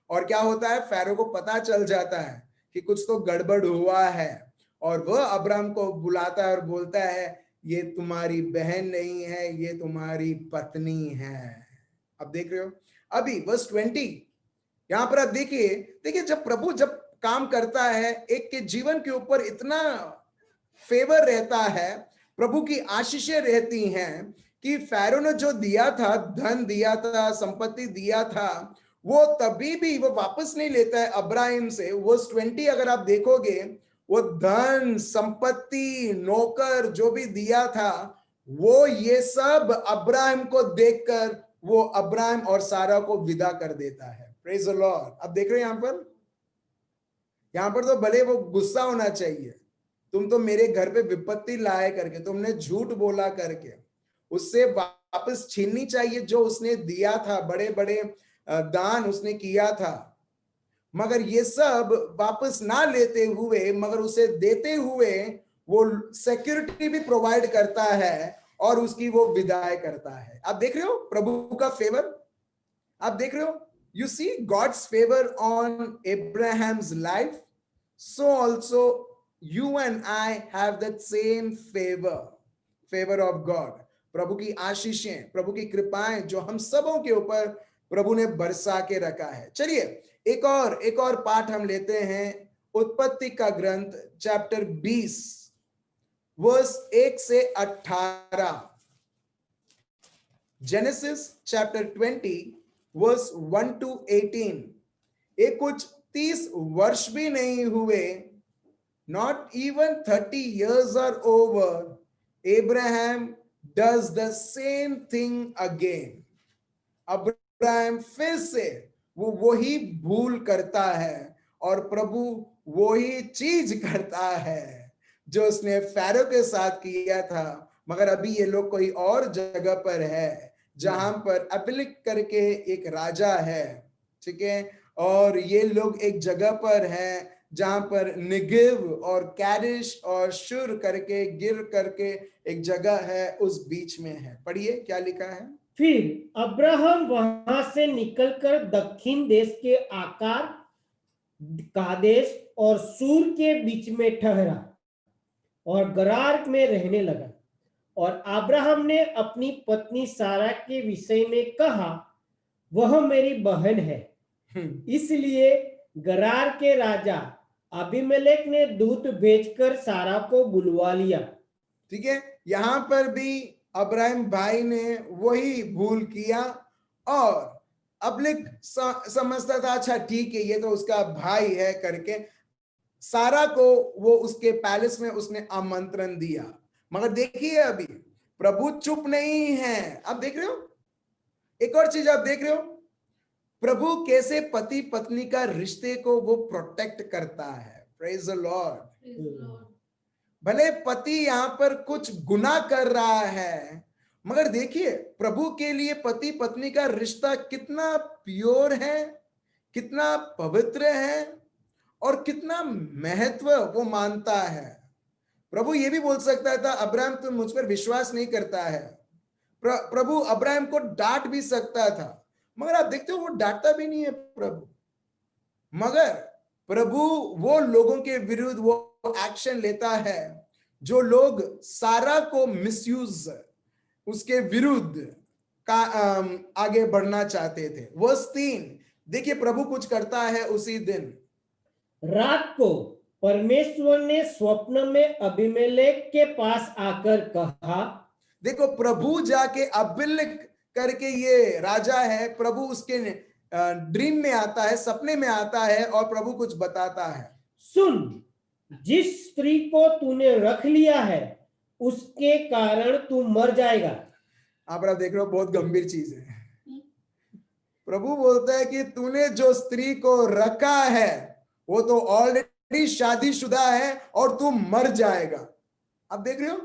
और क्या होता है? फैरो को पता चल जाता है कि कुछ तो गड़बड़ हुआ है, और वह अब्राहम को बुलाता है और बोलता है, ये तुम्हारी बहन नहीं है, ये तुम्हारी पत्नी है। अब देख रहे हो, अभी वर्स 20 यहां पर आप देखिए, देखिए जब प्रभु जब काम करता है, एक के जीवन के ऊपर इतना फेवर रहता है, प्रभु की आशीषें रहती हैं कि फैरो ने जो दिया था, धन दिया था, संपत्ति दिया था, वो तभी भी वो वापस नहीं लेता है अब्राहिम से। वर्स 20 अगर आप देखोगे, वो धन, संपत्ति, नौकर जो भी दिया था, वो ये सब अब्राहिम को देखकर वो अब्राहिम और सारा को विदा कर देता है। Praise the Lord. अब देख रहे हैं यहां पर तो भले वो गुस्सा होना चाहिए, तुम तो मेरे घर पे विपत्ति लाए करके, तुमने झूठ बोला करके, उससे वापस छीननी चाहिए जो उसने दिया था, बड़े बड़े दान उसने किया था, मगर ये सब वापस ना लेते हुए, मगर उसे देते हुए वो सिक्योरिटी भी प्रोवाइड करता है और उसकी वो विदाई करता है। आप देख रहे हो प्रभु का फेवर, आप देख रहे हो, you see God's favor on Abraham's life, so also you and I have that same favor of God। प्रभु की आशीषें, प्रभु की कृपाएं जो हम सबों के ऊपर प्रभु ने बरसा के रखा है। चलिए एक और पाठ हम लेते हैं, उत्पत्ति का ग्रंथ चैप्टर 20 वर्स 1 से 18। Genesis chapter 20 verse 1 to 18। एक कुछ 30 वर्ष भी नहीं हुए, not even 30 years are over, Abraham does the same thing again। Abraham फिर से वो वही भूल करता है, और प्रभु वही चीज करता है जो उसने फैरो के साथ किया था, मगर अभी ये लोग कोई और जगह पर है। जहां पर अबिमेलेक करके एक राजा है, ठीक है, और ये लोग एक जगह पर हैं जहां पर निगेव और कैरिश और शुर करके गिर करके एक जगह है, उस बीच में है। पढ़िए क्या लिखा है। फिर अब्राहम वहां से निकलकर दक्षिण देश के आकार, कादेश और सूर के बीच में ठहरा और गरार में रहने लगा। और अब्राहम ने अपनी पत्नी सारा के विषय में कहा, वह मेरी बहन है। इसलिए गरार के राजा अबीमेलेक ने दूत भेजकर सारा को बुलवा लिया। ठीक है, यहां पर भी अब्राहम भाई ने वही भूल किया और अबिमेलेक समझता था अच्छा ठीक है ये तो उसका भाई है करके सारा को वो उसके पैलेस में उसने आमंत्रण दिया। मगर देखिए अभी प्रभु चुप नहीं है। आप देख रहे हो एक और चीज, आप देख रहे हो प्रभु कैसे पति पत्नी का रिश्ते को वो प्रोटेक्ट करता है। Praise the Lord. भले पति यहां पर कुछ गुनाह कर रहा है, मगर देखिए प्रभु के लिए पति पत्नी का रिश्ता कितना प्योर है, कितना पवित्र है और कितना महत्व वो मानता है। प्रभु ये भी बोल सकता था अब्राहम तुम मुझ पर विश्वास नहीं करता है। प्रभु अब्राहम को डांट भी सकता था, मगर आप देखते हो वो डांटता भी नहीं है प्रभु। मगर प्रभु वो लोगों के विरुद्ध वो एक्शन लेता है जो लोग सारा को मिसयूज उसके विरुद्ध का आगे बढ़ना चाहते थे। वर्स 3 देखिए प्रभु कुछ करता है उसी दिन। रात को परमेश्वर ने स्वप्न में अबीमेलेक के पास आकर कहा, देखो प्रभु जाके अबिमेलेक करके ये राजा है, प्रभु उसके ड्रीम में आता है, सपने में आता है और प्रभु कुछ बताता है। सुन, जिस स्त्री को तूने रख लिया है उसके कारण तू मर जाएगा। आप देख रहे हो बहुत गंभीर चीज है। प्रभु बोलता है कि तूने जो स्त्री को रखा है वो तो ऑलरेडी शादीशुदा है और तू मर जाएगा। आप देख रहे हो,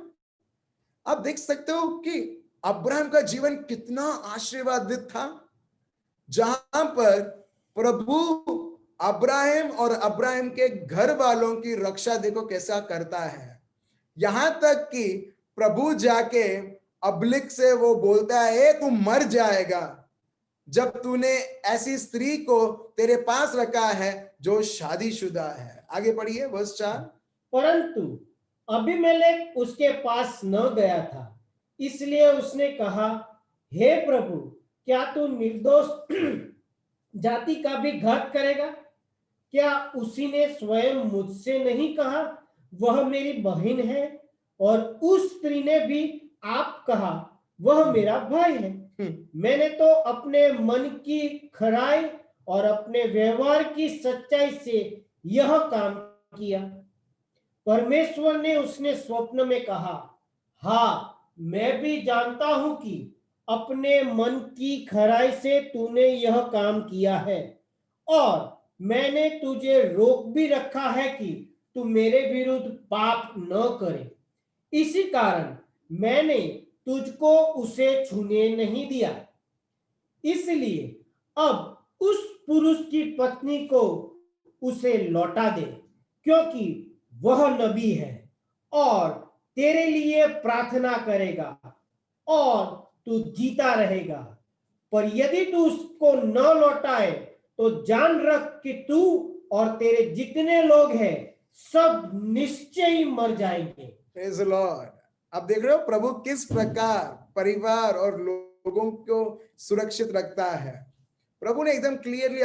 आप देख सकते हो कि अब्राहम का जीवन कितना आशीर्वादित था, जहां पर प्रभु अब्राहम और अब्राहम के घर वालों की रक्षा देखो कैसा करता है। यहां तक कि प्रभु जाके अबिमेलेक से वो बोलता है तू मर जाएगा जब तूने ऐसी स्त्री को तेरे पास रखा है जो शादीशुदा है। आगे पढ़िए वर्स 4। परंतु अबीमेलेक उसके पास न गया था, इसलिए उसने कहा, हे प्रभु, क्या तू निर्दोष जाति का भी घात करेगा? क्या उसी ने स्वयं मुझसे नहीं कहा वह मेरी बहन है, और उस स्त्री ने भी आप कहा वह मेरा भाई है। मैंने तो अपने मन की खराई और अपने व्यवहार की सच्चाई से यह काम किया। परमेश्वर ने उसने स्वप्न में कहा, हाँ, मैं भी जानता हूं कि अपने मन की खराई से तूने यह काम किया है, और मैंने तुझे रोक भी रखा है कि तू मेरे विरुद्ध पाप न करे। इसी कारण मैंने तुझको उसे छूने नहीं दिया। इसलिए अब उस पुरुष की पत्नी को उसे लौटा दे, क्योंकि वह नबी है और तेरे लिए प्रार्थना करेगा और तू जीता रहेगा। पर यदि तू उसको न लौटाए तो जान रख कि तू और तेरे जितने लोग हैं सब निश्चय ही मर जाएंगे। Praise the Lord. आप देख रहे हो प्रभु किस प्रकार परिवार और लोगों को सुरक्षित रखता है। प्रभु ने एकदम क्लियरली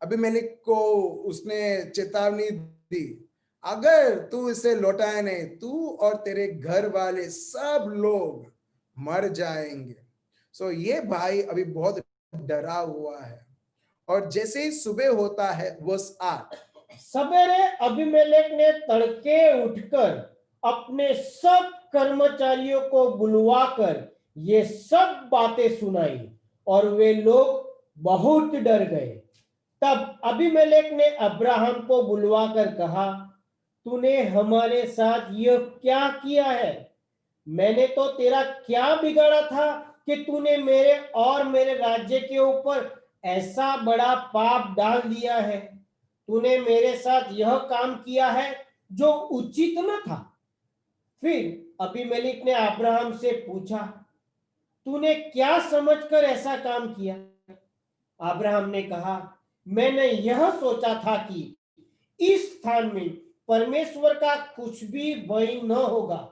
अबीमेलेक को उसने चेतावनी दी, अगर तू इसे लौटाए नहीं तू और तेरे घर वाले सब लोग मर जाएंगे। सो ये भाई अभी बहुत डरा हुआ है। और जैसे ही सुबह होता है वर्स 8, सवेरे अबीमेलेक ने तड़के उठकर अपने सब कर्मचारियों को बुलवाकर ये सब बातें सुनाई और वे लोग बहुत डर गए। तब अबीमेलेक ने अब्राहम को बुलवाकर कहा, तूने हमारे साथ यह क्या किया है? मैंने तो तेरा क्या बिगाड़ा था कि तूने मेरे और मेरे राज्य के ऊपर ऐसा बड़ा पाप डाल दिया है। तूने मेरे साथ यह काम किया है जो उचित न था। फिर अबीमेलेक ने अब्राहम से पूछा, तूने क्या समझकर ऐसा काम किया? अब्राहम ने कहा, मैंने यह सोचा था कि इस स्थान में परमेश्वर का कुछ भी भय न होगा,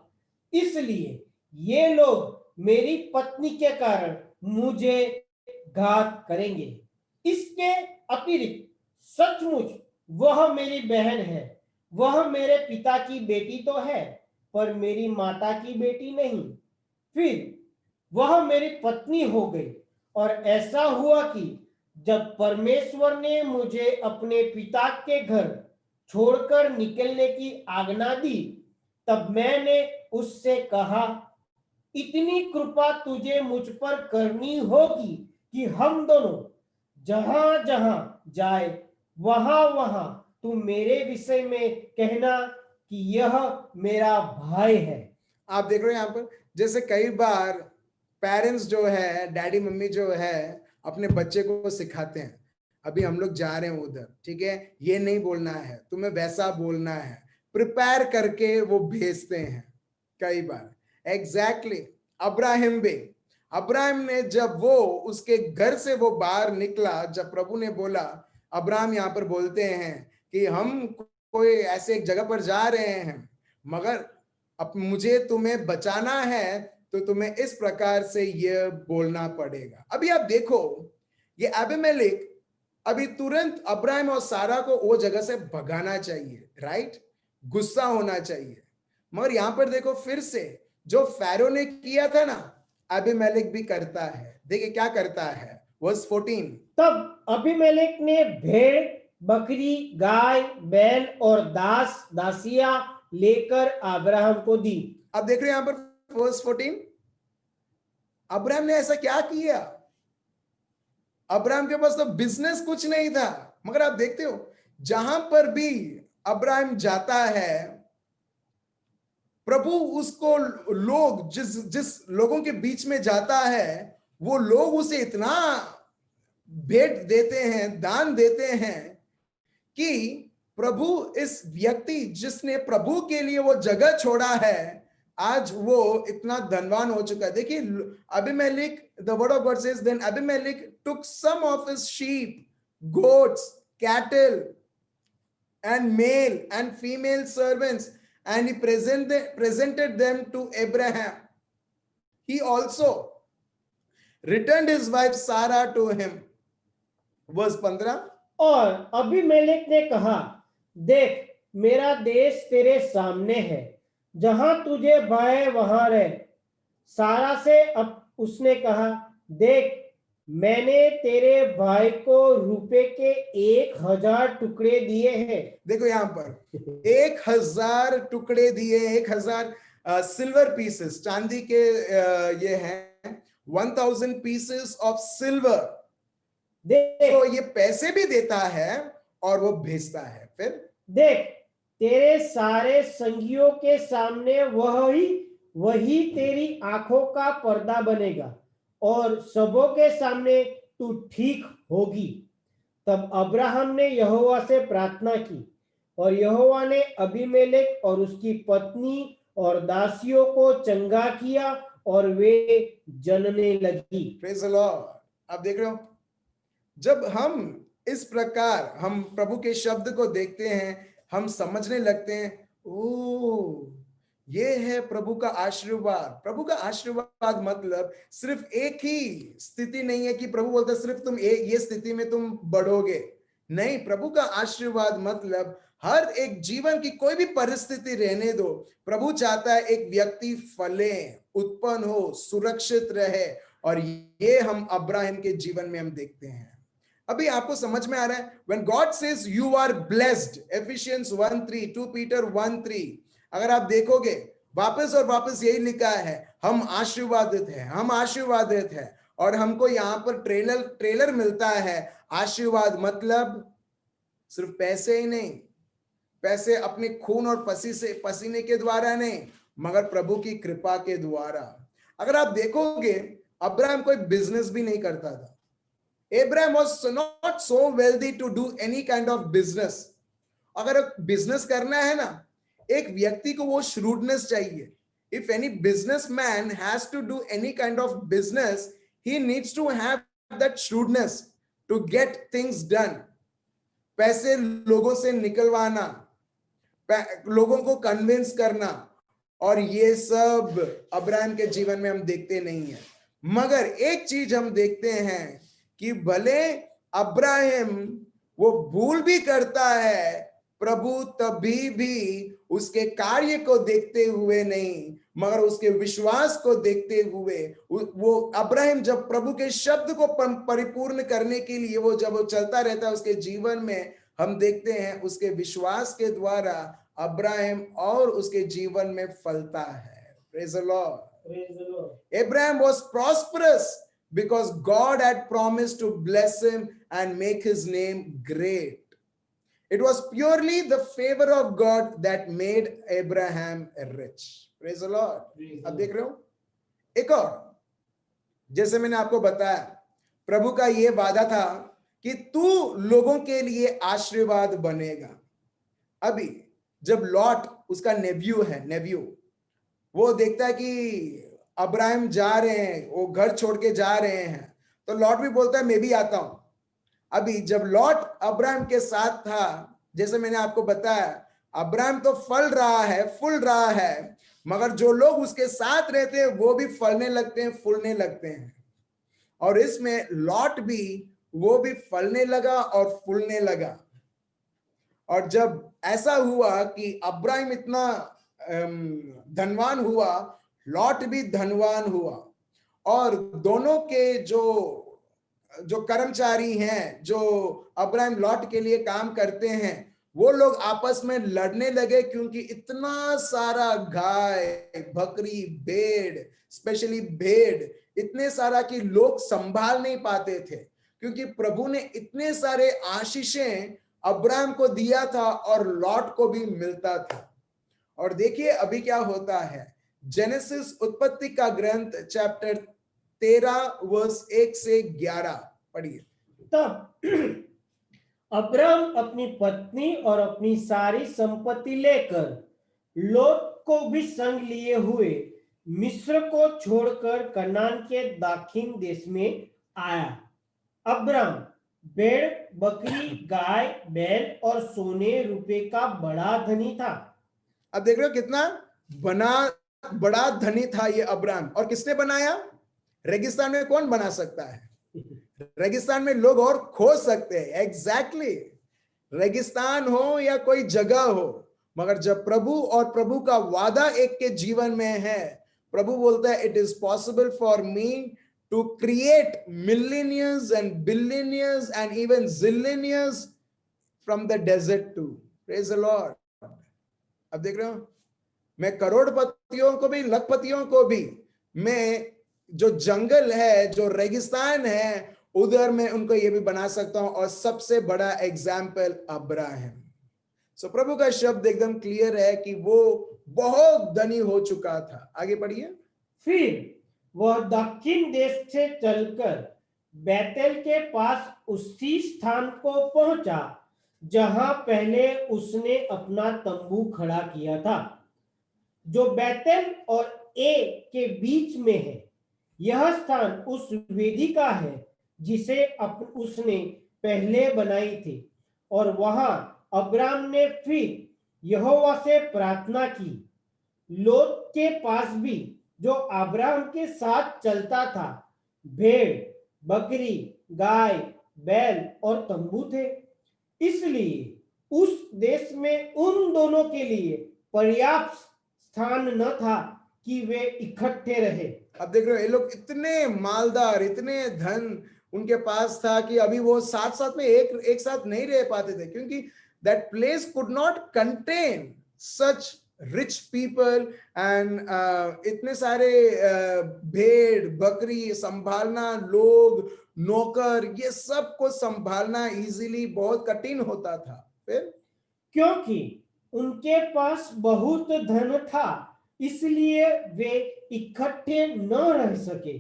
इसलिए ये लोग मेरी पत्नी के कारण मुझे घात करेंगे। इसके अतिरिक्त सचमुच वह मेरी बहन है। वह मेरे पिता की बेटी तो है, पर मेरी माता की बेटी नहीं। फिर वह मेरी पत्नी हो गई। और ऐसा हुआ कि जब परमेश्वर ने मुझे अपने पिता के घर छोड़कर निकलने की आज्ञा दी, तब मैंने उससे कहा, इतनी कृपा तुझे मुझ पर करनी होगी कि हम दोनों जहां जहां जाए वहां वहां तू मेरे विषय में कहना कि यह मेरा भाई है। आप देख रहे हो यहाँ पर, जैसे कई बार पेरेंट्स जो है, डैडी मम्मी जो है, अपने बच्चे को सिखाते हैं, अभी हम लोग जा रहे हैं उधर, ठीक है, ये नहीं बोलना है, तुम्हें वैसा बोलना है, प्रिपेयर करके वो भेजते हैं कई बार। एग्जैक्टली अब्राहम ने जब वो उसके घर से वो बाहर निकला, जब प्रभु ने बोला, अब्राहम यहाँ पर बोलते हैं कि हम कोई ऐसे एक जगह पर जा रहे हैं, मगर अब मुझे तुम्हें बचाना है तो तुम्हें इस प्रकार से यह बोलना पड़ेगा। अभी आप देखो, ये अबीमेलेक अभी तुरंत अब्राहम और सारा को वो जगह से भगाना चाहिए, राइट, गुस्सा होना चाहिए, मगर यहां पर देखो फिर से जो फैरो ने किया था ना, अबीमेलेक भी करता है। देखिए क्या करता है, वर्स 14। तब अबीमेलेक ने भेड़, बकरी, गाय, बैल और दास दासियां लेकर अब्राहम को दी। अब देख रहे हैं यहां पर वर्स 14, अब्राहम ने ऐसा क्या किया? अब्राहम के पास तो बिजनेस कुछ नहीं था, मगर आप देखते हो जहां पर भी अब्राहम जाता है, प्रभु उसको लोग जिस जिस लोगों के बीच में जाता है, वो लोग उसे इतना भेंट देते हैं, दान देते हैं कि प्रभु इस व्यक्ति जिसने प्रभु के लिए वो जगह छोड़ा है, आज वो इतना धनवान हो चुका है। देखिए Abimelech, the word of God says, then Abimelech took some of his sheep, goats, cattle and male and female servants, and he presented them to Abraham. He also returned his wife Sarah to him. Verse 15, और Abimelech ने कहा, देख, मेरा देश तेरे सामने है, जहां तुझे भाए वहां रह। सारा से अब उसने कहा, देख, मैंने तेरे भाई को रुपए के 1000 टुकड़े दिए हैं। देखो यहां पर 1000 टुकड़े दिए, 1000 सिल्वर पीसेस, चांदी के ये हैं 1000 पीसेस ऑफ सिल्वर। तो ये पैसे भी देता है और वो भेजता है। फिर देख, तेरे सारे संगियों के सामने वही तेरी आंखों का पर्दा बनेगा और सबों के सामने तू ठीक होगी। तब अब्राहम ने यहोवा से प्रार्थना की और यहोवा ने अबीमेलेक और उसकी पत्नी और दासियों को चंगा किया और वे जनने लगी। Praise the Lord. आप देख रहे हो, जब हम इस प्रकार हम प्रभु के शब्द को देखते हैं, हम समझने लगते हैं, ओ ये है प्रभु का आशीर्वाद। प्रभु का आशीर्वाद मतलब सिर्फ एक ही स्थिति नहीं है कि प्रभु बोलता सिर्फ तुम ये स्थिति में तुम बढ़ोगे। नहीं, प्रभु का आशीर्वाद मतलब हर एक जीवन की कोई भी परिस्थिति रहने दो, प्रभु चाहता है एक व्यक्ति फले, उत्पन्न हो, सुरक्षित रहे, और ये हम अब्राहम के जीवन में हम देखते हैं। अभी आपको समझ में आ रहा है, when God says you are blessed, Ephesians 1:3, 2 Peter 1:3, अगर आप देखोगे वापस और वापस यही लिखा है, हम आशीर्वादित हैं, हम आशीर्वादित हैं। और हमको यहाँ पर ट्रेलर मिलता है। आशीर्वाद मतलब सिर्फ पैसे ही नहीं, पैसे अपने खून और पसीने के द्वारा नहीं, मगर प्रभु की कृपा के द्वारा। अगर आप देखोगे, अब्राहम कोई बिजनेस भी नहीं करता था। Abraham was not so wealthy to do any kind of business. अगर बिजनेस करना है ना, एक व्यक्ति को वो shrewdness चाहिए. If any businessman has to do any kind of business, he needs to have that shrewdness to get things done. पैसे लोगों से निकलवाना, लोगों को कन्विंस करना, और ये सब अब्राहम के जीवन में हम देखते नहीं है। मगर एक चीज हम देखते हैं कि भले अब्राहम वो भूल भी करता है, प्रभु तभी भी उसके कार्य को देखते हुए नहीं, मगर उसके विश्वास को देखते हुए, वो अब्राहम जब प्रभु के शब्द को परिपूर्ण करने के लिए वो जब वो चलता रहता है उसके जीवन में, हम देखते हैं उसके विश्वास के द्वारा अब्राहम और उसके जीवन में फलता है। Praise the Lord. Praise the Lord. Abraham was prosperous because God had promised to bless him and make his name great. It was purely the favor of God that made Abraham rich. Praise the Lord. अब देख रहे हो, एक और, जैसे मैंने आपको बताया, प्रभु का यह वादा था कि तू लोगों के लिए आशीर्वाद बनेगा। अभी जब लॉट, उसका नेव्यू वो देखता है कि अब्राहम जा रहे हैं, वो घर छोड़ के जा रहे हैं, तो लॉट भी बोलता है मैं भी आता हूं। अभी जब लॉट अब्राहम के साथ था, जैसे मैंने आपको बताया, अब्राहम तो फल रहा है, मगर जो लोग उसके साथ रहते हैं वो भी फलने लगते हैं, फूलने लगते हैं। और इसमें लॉट भी, वो भी फलने लगा और फूलने लगा। और जब ऐसा हुआ कि अब्राहम इतना धनवान हुआ, लॉट भी धनवान हुआ, और दोनों के जो कर्मचारी हैं, जो अब्राहम लॉट के लिए काम करते हैं, वो लोग आपस में लड़ने लगे, क्योंकि इतना सारा गाय, बकरी, भेड़, स्पेशली भेड़, इतने सारा कि लोग संभाल नहीं पाते थे, क्योंकि प्रभु ने इतने सारे आशीषें अब्राहम को दिया था और लॉट को भी मिलता था। और देखिए अभी क्या होता है, जेनेसिस, उत्पत्ति का ग्रंथ, चैप्टर 13 वर्स 1 से 11 पढ़िए। तब अब्राहम अपनी पत्नी और अपनी सारी संपत्ति लेकर लोट को भी संग लिए हुए मिस्र को छोड़कर कनान के दक्षिण देश में आया। अब्राहम भेड़, बकरी, गाय, बैल और सोने रुपए का बड़ा धनी था। अब देख रहे हो कितना बड़ा धनी था ये अब्राहम। और किसने बनाया? रेगिस्तान में कौन बना सकता है? रेगिस्तान में लोग और खोज सकते हैं, एग्जैक्टली। रेगिस्तान हो या कोई जगह हो, मगर जब प्रभु और प्रभु का वादा एक के जीवन में है, प्रभु बोलता है it is possible for me to create millionaires and billionaires and even zillionaires from the desert too. Praise the Lord. अब देख रहे हो, मैं करोड़पतियों को भी, लखपतियों को भी, मैं जो जंगल है, जो रेगिस्तान है, उधर मैं उनको ये भी बना सकता हूं। और सबसे बड़ा एग्जाम्पल अब्राहम। सो प्रभु का शब्द एकदम क्लियर है कि वो बहुत धनी हो चुका था। आगे पढ़िए। फिर वह दक्षिण देश से चलकर बैतल के पास उसी स्थान को पहुंचा जहां पहले उसने अपना तंबू खड़ा किया था, जो बैतल और ए के बीच में है। यह स्थान उस वेदी का है जिसे उसने पहले बनाई थी। और वहां अब्राम ने फिर यहोवा से प्रार्थना की। लोट के पास भी, जो अब्राम के साथ चलता था, भेड़, बकरी, गाय, बैल और तंबू थे, इसलिए उस देश में उन दोनों के लिए पर्याप्त स्थान न था कि वे इकट्ठे रहे। अब देख रहे हो, ये लोग इतने मालदार, इतने धन उनके पास था कि अभी वो साथ साथ में एक साथ नहीं रह पाते थे, क्योंकि that place could not contain such rich people and इतने सारे भेड़, बकरी संभालना, लोग, नौकर, ये सब को संभालना इजीली बहुत कठिन होता था। फिर क्योंकि उनके पास बहुत धन था, इसलिए वे इकट्ठे न रह सके।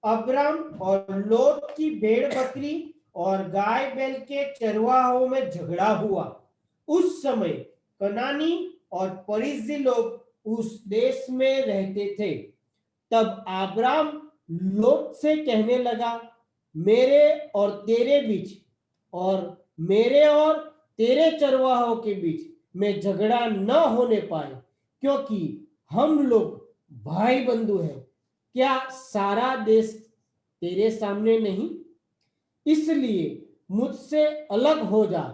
अब्राम और लोत की भेड़ बकरी और गाय बैल के चरवाहों में झगड़ा हुआ। उस समय कनानी और परिज्जी लोग उस देश में रहते थे। तब अब्राम लोत से कहने लगा, मेरे और तेरे बीच और मेरे और तेरे चरवाहों के बीच में झगड़ा न होने पाए, क्योंकि हम लोग भाई बंधु हैं। क्या सारा देश तेरे सामने नहीं? इसलिए मुझसे अलग हो जा।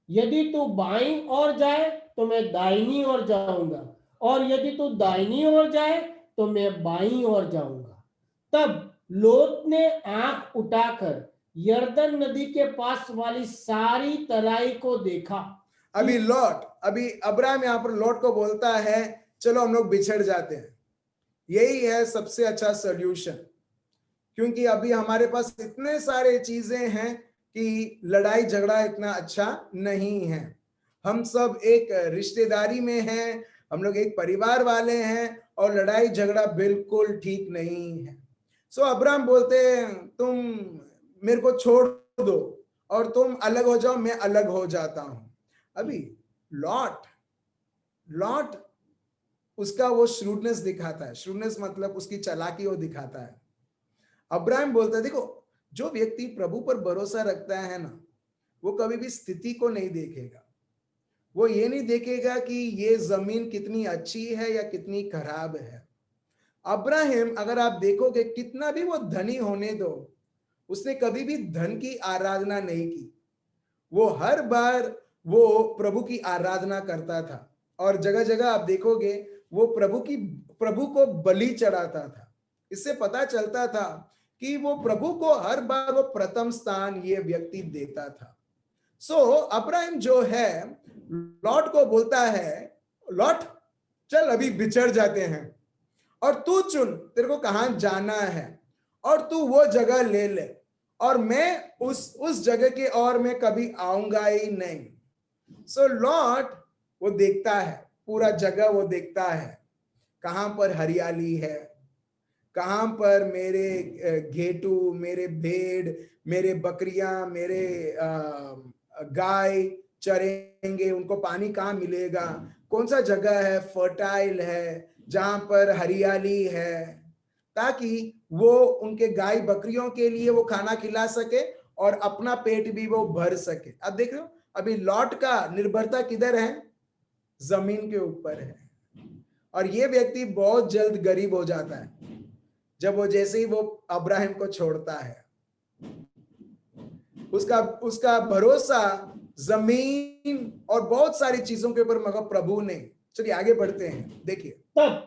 यदि तू बाईं ओर जाए तो मैं दाहिनी ओर जाऊंगा, और यदि तू दाहिनी ओर जाए तो मैं बाईं ओर जाऊंगा। तब लोत ने आंख उठाकर यरदन नदी के पास वाली सारी तराई को देखा। अभी अब्राहम यहाँ पर लॉट को बोलता है, चलो हम लोग बिछड़ जाते हैं। यही है सबसे अच्छा सॉल्यूशन, क्योंकि अभी हमारे पास इतने सारे चीजें हैं कि लड़ाई झगड़ा इतना अच्छा नहीं है। हम सब एक रिश्तेदारी में हैं, हम लोग एक परिवार वाले हैं, और लड़ाई झगड़ा बिल्कुल ठीक नहीं है। सो अब्राहम बोलते हैं, तुम मेरे को छोड़ दो और तुम अलग हो जाओ, मैं अलग हो जाता हूं। अभी लॉट लॉट उसका वो श्रूडनेस दिखाता है। श्रूडनेस मतलब उसकी चालाकी वो दिखाता है। अब्राहम बोलता है, देखो, जो व्यक्ति प्रभु पर भरोसा रखता है ना, वो कभी भी स्थिति को नहीं देखेगा। वो ये नहीं देखेगा कि ये जमीन कितनी अच्छी है या कितनी खराब है। अब्राहम, अगर आप देखोगे, कितना भी वो धनी होने दो, उसने कभी भी धन की आराधना नहीं की। वो हर बार वो प्रभु की आराधना करता था, और जगह जगह आप देखोगे वो प्रभु को बलि चढ़ाता था। इससे पता चलता था कि वो प्रभु को हर बार वो प्रथम स्थान ये व्यक्ति देता था। सो अब्राहम जो है, लॉट को बोलता है, लॉट चल अभी बिछड़ जाते हैं, और तू चुन तेरे को कहां जाना है, और तू वो जगह ले ले, और मैं उस जगह के और मैं कभी आऊंगा ही नहीं। सो लॉट वो देखता है, पूरा जगह वो देखता है, कहां पर हरियाली है, कहां पर मेरे घेटू, मेरे भेड़, मेरे बकरियां, मेरे गाय चरेंगे, उनको पानी कहाँ मिलेगा, कौन सा जगह है फर्टाइल है जहां पर हरियाली है, ताकि वो उनके गाय बकरियों के लिए वो खाना खिला सके और अपना पेट भी वो भर सके। अब देख रहे हो, अभी लॉट का निर्भरता किधर है? जमीन के ऊपर है। और ये व्यक्ति बहुत जल्द गरीब हो जाता है जब वो जैसे ही वो अब्राहम को छोड़ता है। उसका भरोसा जमीन और बहुत सारी चीजों के ऊपर, मगर प्रभु ने। चलिए आगे बढ़ते हैं, देखिए। तब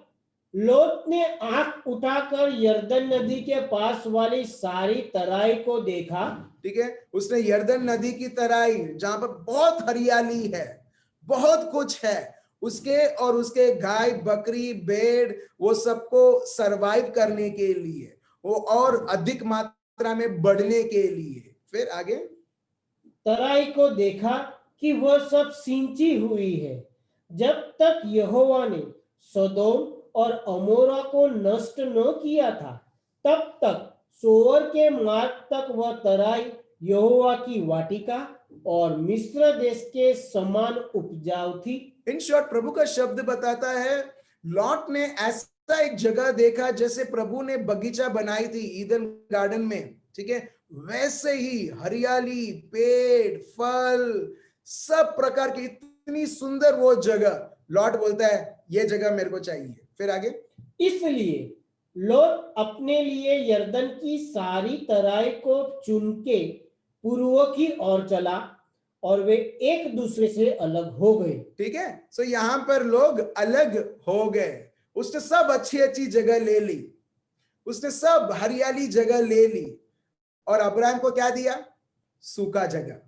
लोत ने आंख उठाकर यरदन नदी के पास वाली सारी तराई को देखा। ठीक है, उसने यरदन नदी की तराई, जहां पर बहुत हरियाली है, बहुत कुछ है, उसके और उसके गाय बकरी भेड़, वो सबको सरवाइव करने के लिए, वो और अधिक मात्रा में बढ़ने के लिए। फिर आगे, तराई को देखा कि वह सब सिंची हुई है। जब तक यहोवा ने सदोम और अमोरा को नष्ट न किया था, तब तक सोअर के मार्ग तक वह तराई यहोवा की वाटिका और मिस्र देश के समान उपजाऊ थी। इन शॉर्ट, प्रभु का शब्द बताता है, लॉट ने ऐसा एक जगह देखा जैसे प्रभु ने बगीचा बनाई थी ईदन गार्डन में, ठीक है, वैसे ही हरियाली, पेड़, फल, सब प्रकार की इतनी सुंदर वो जगह। लॉट बोलता है, ये जगह मेरे को चाहिए। फिर आगे, इसलिए लोत अपने लिए यरदन की सारी तराई को चुन के पूर्व की ओर चला, और वे एक दूसरे से अलग हो गए। ठीक है। सो यहां पर लोग अलग हो गए। उसने सब अच्छी अच्छी जगह ले ली, उसने सब हरियाली जगह ले ली, और अब्राहम को क्या दिया? सूखा जगह।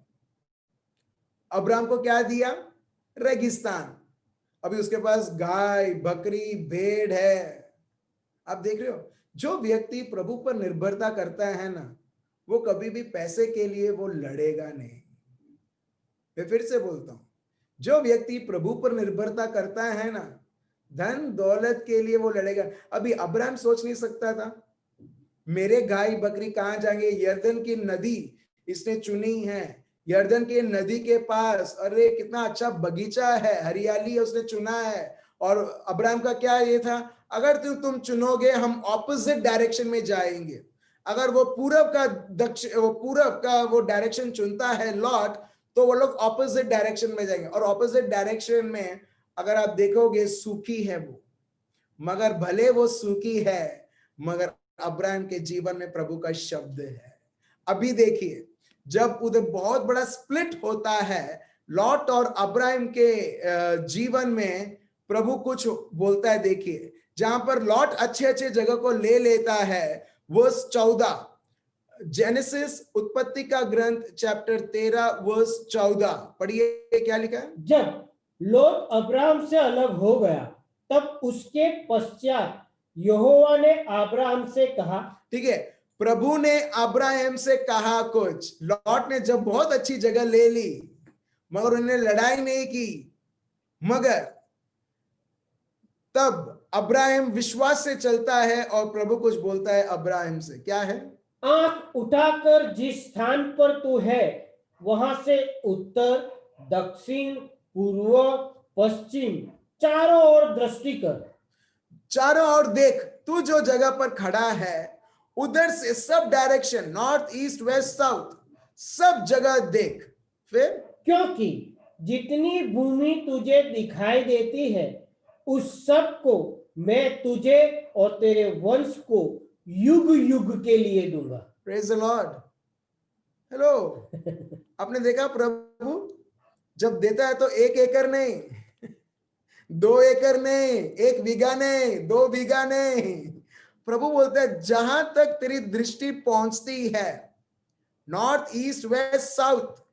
अब्राहम को क्या दिया? रेगिस्तान। अभी उसके पास गाय बकरी भेड़ है। आप देख रहे हो, जो व्यक्ति प्रभु पर निर्भरता करता है ना, वो कभी भी पैसे के लिए वो लड़ेगा नहीं। मैं फिर से बोलता हूं, जो व्यक्ति प्रभु पर निर्भरता करता है ना, धन दौलत के लिए वो लड़ेगा। अभी अब्राहम सोच नहीं सकता था मेरे गाय बकरी कहाँ जाएंगे, यरदन की नदी इसने चुनी है, यरदन के नदी के पास, अरे कितना अच्छा बगीचा है, हरियाली उसने चुना है। और अब्राहम का क्या ये था, अगर तुम चुनोगे हम ऑपोजिट डायरेक्शन में जाएंगे। अगर वो पूरब का पूरब का वो डायरेक्शन चुनता है लॉट, तो वो लोग ऑपोजिट डायरेक्शन में जाएंगे। और ऑपोजिट डायरेक्शन में अगर आप देखोगे सूखी है वो, मगर भले वो सूखी है, मगर अब्राहम के जीवन में प्रभु का शब्द है। अभी देखिए जब उधर बहुत बड़ा स्प्लिट होता है लॉट और अब्राहम के जीवन में, प्रभु कुछ बोलता है। देखिए जहां पर लॉट अच्छे अच्छे जगह को ले लेता है, वर्स 14, जेनेसिस उत्पत्ति का ग्रंथ चैप्टर 13 वर्स 14 पढ़िए क्या लिखा है। जब लोट अब्राहम से अलग हो गया, तब उसके पश्चात यहोवा ने अब्राहम से कहा। ठीक है, प्रभु ने अब्राहम से कहा कुछ। लॉट ने जब बहुत अच्छी जगह ले ली, मगर उन्होंने लड़ाई नहीं की, मगर तब अब्राहम विश्वास से चलता है और प्रभु कुछ बोलता है अब्राहम से, क्या है, आंख उठाकर जिस स्थान पर तू है वहां से उत्तर, दक्षिण, पूर्व, पश्चिम चारों ओर दृष्टि कर। चारों ओर देख। तू जो जगह पर खड़ा है उधर से sub direction, north east west south, सब जगह देख। फिर क्योंकि जितनी भूमि तुझे दिखाई देती है उस सब को मैं तुझे और तेरे वंश को युग युग के लिए दूंगा। Praise the Lord. हेलो, आपने देखा प्रभु जब देता है तो 1 एकड़ नहीं, 2 एकड़ नहीं, 1 बीघा नहीं, 2 बीघा नहीं। प्रभु बोलता है जहां तक तेरी दृष्टि पहुंचती है, नॉर्थ ईस्ट वेस्ट साउथ,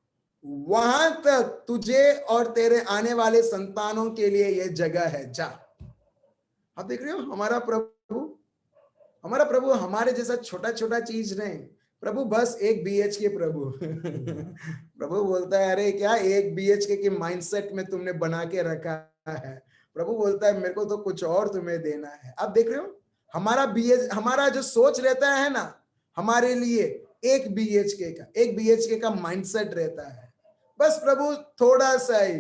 वहां तक तुझे और तेरे आने वाले संतानों के लिए यह जगह है, जा। आप देख रहे हो हमारा प्रभु हमारे जैसा छोटा छोटा चीज नहीं। प्रभु बस 1 BHK प्रभु प्रभु बोलता है अरे क्या 1 BHK के माइंडसेट में तुमने बना के रखा है। प्रभु बोलता है मेरे को तो कुछ और तुम्हें देना है। आप देख रहे हो हमारा जो सोच रहता है ना, हमारे लिए 1 BHK का माइंडसेट रहता है। बस प्रभु थोड़ा सा ही,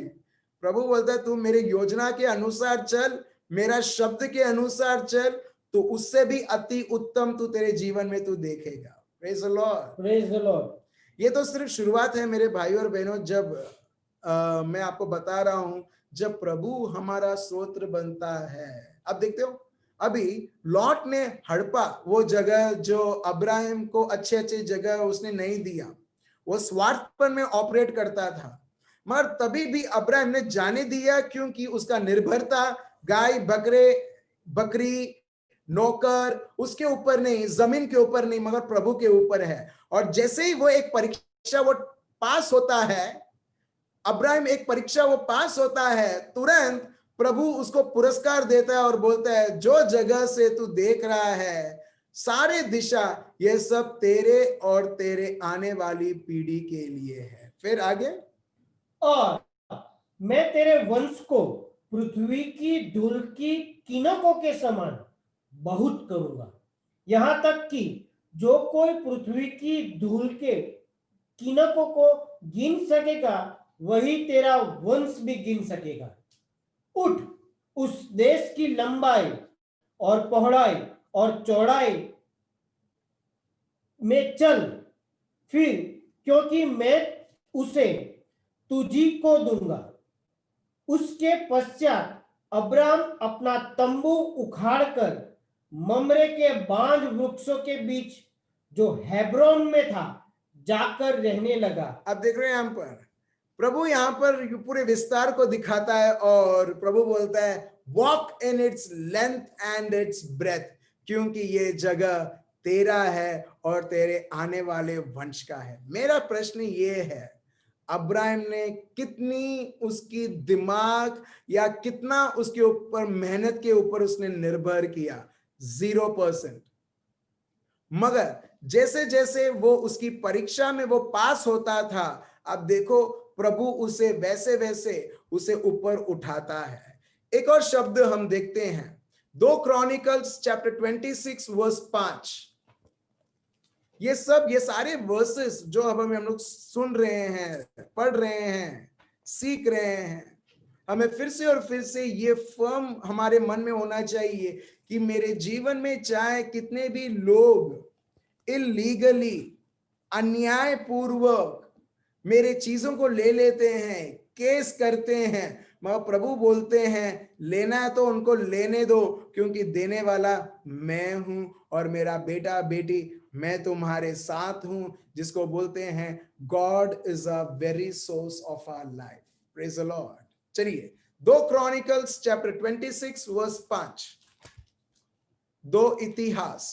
प्रभु बोलता है तू मेरी योजना के अनुसार चल, मेरा शब्द के अनुसार चल, तो उससे भी अति उत्तम तू तेरे जीवन में तू देखेगा। Praise the Lord, praise the Lord. ये तो सिर्फ शुरुआत है मेरे भाई और बहनों। जब मैं आपको बता रहा हूं जब प्रभु हमारा स्तोत्र बनता है। अब देखते हो अभी लॉट ने हड़पा वो जगह जो अब्राहम को अच्छे अच्छे जगह उसने नहीं दिया, वो स्वार्थपन में ऑपरेट करता था, मगर तभी भी अब्राहम ने जाने दिया क्योंकि उसका निर्भरता गाय बकरी नौकर उसके ऊपर नहीं, जमीन के ऊपर नहीं, मगर प्रभु के ऊपर है। और जैसे ही वो एक परीक्षा वो पास होता है, अब्राहम एक परीक्षा वो पास होता है, तुरंत प्रभु उसको पुरस्कार देता है और बोलता है जो जगह से तू देख रहा है सारे दिशा ये सब तेरे और तेरे आने वाली पीढ़ी के लिए है। फिर आगे, और मैं तेरे वंश को पृथ्वी की धूल की किनकों के समान बहुत करूंगा, यहां तक कि जो कोई पृथ्वी की धूल के किनकों को गिन सकेगा वही तेरा वंश भी गिन सकेगा। उठ, उस देश की लंबाई और पौड़ाई और चौड़ाई में चल फिर, क्योंकि मैं उसे तुझी को दूंगा। उसके पश्चात अब्राम अपना तंबू उखाड़कर ममरे के बांज वृक्षों के बीच जो हेब्रोन में था जाकर रहने लगा। अब देख रहे हैं यहां पर प्रभु यहां पर पूरे विस्तार को दिखाता है और प्रभु बोलता है walk in its length and it's breath, क्योंकि ये जगह तेरा है और तेरे आने वाले वंश का है। मेरा प्रश्न ये है, अब्राहम ने कितनी उसकी दिमाग या कितना उसके ऊपर मेहनत के ऊपर उसने निर्भर किया? 0%। मगर जैसे जैसे वो उसकी परीक्षा में वो पास होता था, अब देखो प्रभु उसे वैसे वैसे उसे ऊपर उठाता है। एक और शब्द हम देखते हैं 2 क्रॉनिकल्स चैप्टर 26 वर्स 5। ये सारे वर्सेस जो अब हम लोग सुन रहे हैं, पढ़ रहे हैं, सीख रहे हैं, हमें फिर से और फिर से ये फर्म हमारे मन में होना चाहिए कि मेरे जीवन में चाहे कितने भी लोग इलीगली, अन्यायपूर्वक मेरे चीजों को ले लेते हैं, केस करते हैं, मगर प्रभु बोलते हैं लेना है तो उनको लेने दो, क्योंकि देने वाला मैं हूं और मेरा बेटा बेटी मैं तुम्हारे साथ हूं, जिसको बोलते हैं God is a very source of our life. Praise the Lord. चलिए 2 क्रॉनिकल्स चैप्टर 26 वर्स 5, 2 इतिहास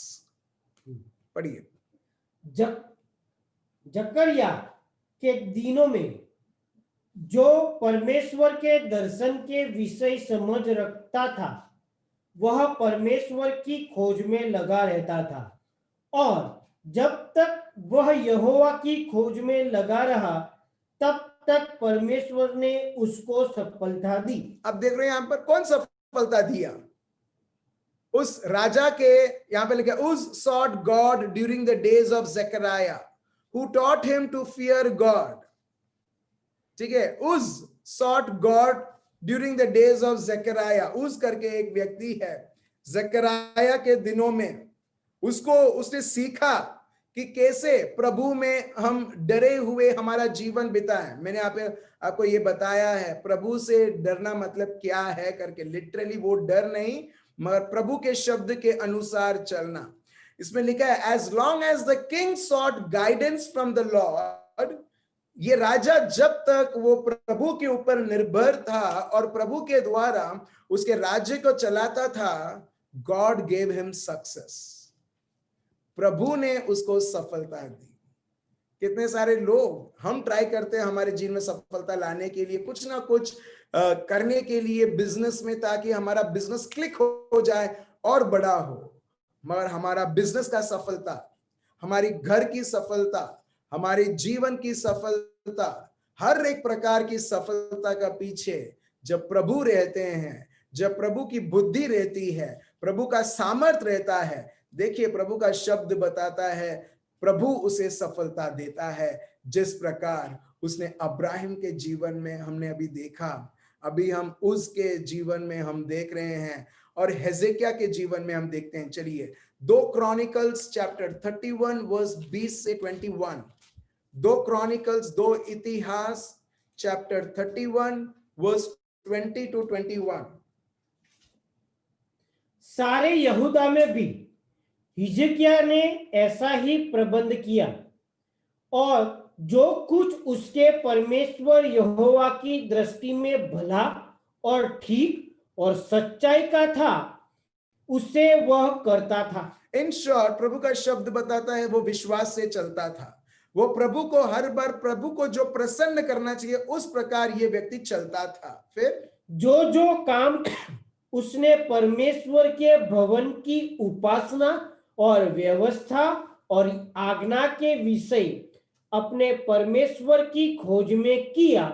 पढ़िए। जकरिया के दिनों में जो परमेश्वर के दर्शन के विषय समझ रखता था वह परमेश्वर की खोज में लगा रहता था, और जब तक वह यहोवा की खोज में लगा रहा तब तक परमेश्वर ने उसको सफलता दी। अब देख रहे हैं यहां पर कौन सफलता दिया? उस राजा के, यहां पे लिखा उस sought God during the days of Zechariah who taught him to fear God। ठीक है, उस sought God during the days of Zechariah, उस करके एक व्यक्ति है, जकराया के दिनों में उसने सीखा कि कैसे प्रभु में हम डरे हुए हमारा जीवन बिताएं। मैंने आपको ये बताया है प्रभु से डरना मतलब क्या है करके, लिटरली वो डर नहीं मगर प्रभु के शब्द के अनुसार चलना। इसमें लिखा है as long as the king sought guidance from the Lord, ये राजा जब तक वो प्रभु के ऊपर निर्भर था और प्रभु के द्वारा उसके राज्य को चलाता था, गॉड गेव हिम सक्सेस, प्रभु ने उसको सफलता दी। कितने सारे लोग हम ट्राई करते हैं हमारे जीवन में सफलता लाने के लिए, कुछ ना कुछ करने के लिए बिजनेस में, ताकि हमारा बिजनेस क्लिक हो जाए और बड़ा हो, मगर हमारा बिजनेस का सफलता, हमारी घर की सफलता, हमारे जीवन की सफलता, हर एक प्रकार की सफलता का पीछे जब प्रभु रहते हैं, जब प्रभु की बुद्धि रहती है, प्रभु का सामर्थ रहता है, देखिए प्रभु का शब्द बताता है प्रभु उसे सफलता देता है, जिस प्रकार उसने अब्राहिम के जीवन में हमने अभी देखा, अभी हम उसके जीवन में हम देख रहे हैं और हेजेकिया के जीवन में हम देखते हैं। चलिए 2 क्रॉनिकल्स चैप्टर 31 वर्स 20 से 21, 2 क्रॉनिकल्स 2 इतिहास चैप्टर 31 वर्स 20 to 21। सारे यहूदा में भी हिजकिय्याह ने ऐसा ही प्रबंध किया, और जो कुछ उसके परमेश्वर यहोवा की दृष्टि में भला और ठीक और सच्चाई का था उसे वह करता था। इन शॉर्ट प्रभु का शब्द बताता है वो विश्वास से चलता था, वो प्रभु को हर बार प्रभु को जो प्रसन्न करना चाहिए उस प्रकार ये व्यक्ति चलता था। फिर जो काम उसने परमेश्वर के भवन की उपासना और व्यवस्था और आज्ञा के विषय अपने परमेश्वर की खोज में किया,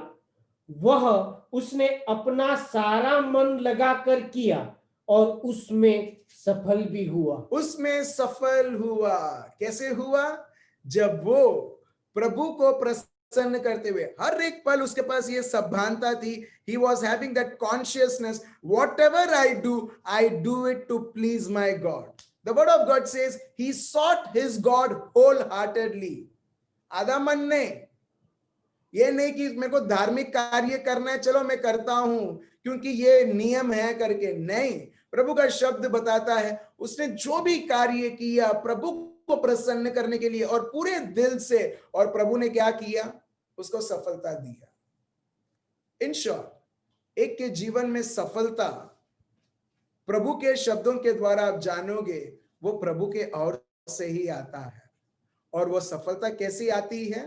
वह उसने अपना सारा मन लगाकर किया और उसमें सफल भी हुआ। उसमें सफल हुआ। कैसे हुआ? जब वो प्रभु को प्रसन्न करते हुए, हर एक पल उसके पास ये सभानता थी, he was having that consciousness, whatever I do it to please my God। The word of God says he sought his God wholeheartedly। आधा मन नहीं, ये नहीं कि मेरे को धार्मिक कार्य करना है चलो मैं करता हूं क्योंकि ये नियम है करके, नहीं। प्रभु का शब्द बताता है उसने जो भी कार्य किया प्रभु को प्रसन्न करने के लिए और पूरे दिल से, और प्रभु ने क्या किया? उसको सफलता दिया। इन शॉर्ट एक के जीवन में सफलता प्रभु के शब्दों के द्वारा आप जानोगे वो प्रभु के और से ही आता है। और वो सफलता कैसी आती है?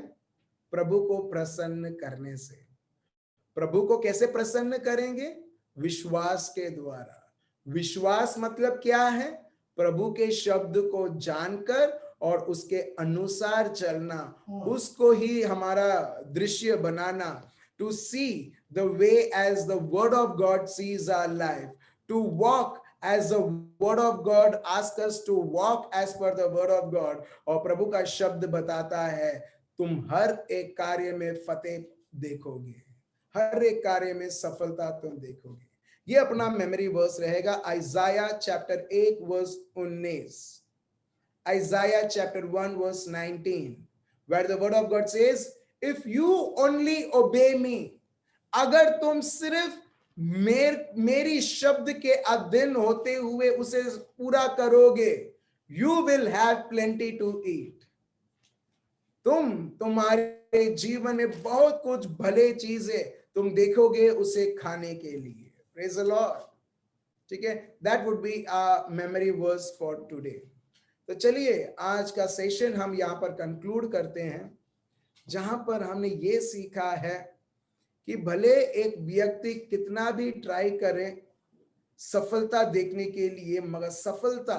प्रभु को प्रसन्न करने से। प्रभु को कैसे प्रसन्न करेंगे? विश्वास के द्वारा। विश्वास मतलब क्या है? प्रभु के शब्द को जानकर और उसके अनुसार चलना, उसको ही हमारा दृश्य बनाना, to see the way as the word of God sees our life, to walk as the word of God asks us to walk as per the word of God. और प्रभु का शब्द बताता है तुम हर एक कार्य में फतेह देखोगे, हर एक कार्य में सफलता तुम देखोगे। ये अपना मेमोरी वर्स रहेगा, Isaiah chapter 1 verse 19, Isaiah chapter 1 verse 19, where the word of God says, if you only obey me, अगर तुम सिर्फ मेरी शब्द के अधीन होते हुए उसे पूरा करोगे, you will have plenty to eat. तुम्हारे जीवन में बहुत कुछ भले चीजें तुम देखोगे उसे खाने के लिए। Praise the Lord. ठीक है, that would be a memory verse for today. तो चलिए आज का सेशन हम यहाँ पर कंक्लूड करते हैं, जहां पर हमने ये सीखा है कि भले एक व्यक्ति कितना भी ट्राई करे सफलता देखने के लिए, मगर सफलता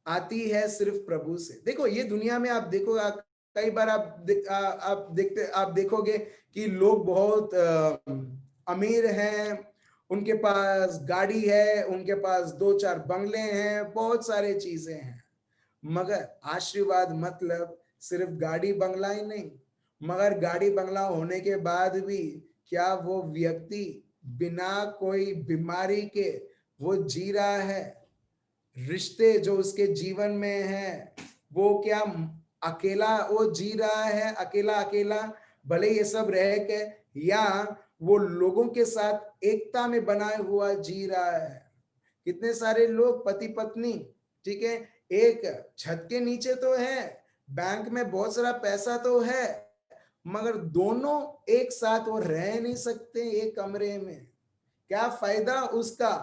आती है सिर्फ प्रभु से। देखो ये दुनिया में आप देखोगे, कई बार आप देखोगे कि लोग बहुत अमीर हैं, उनके पास गाड़ी है, उनके पास 2-4 बंगले हैं, बहुत सारे चीजें हैं, मगर आशीर्वाद मतलब सिर्फ गाड़ी बंगला ही नहीं, मगर गाड़ी बंगला होने के बाद भी क्या वो व्यक्ति बिना कोई बीमारी के वो जी रहा है? रिश्ते जो उसके जीवन में है वो क्या अकेला वो जी रहा है, अकेला भले ये सब रह के, या वो लोगों के साथ एकता में बनाए हुआ जी रहा है? कितने सारे लोग पति पत्नी, ठीक है, एक छत के नीचे तो है, बैंक में बहुत सारा पैसा तो है, मगर दोनों एक साथ वो रह नहीं सकते एक कमरे में। क्या फायदा उसका?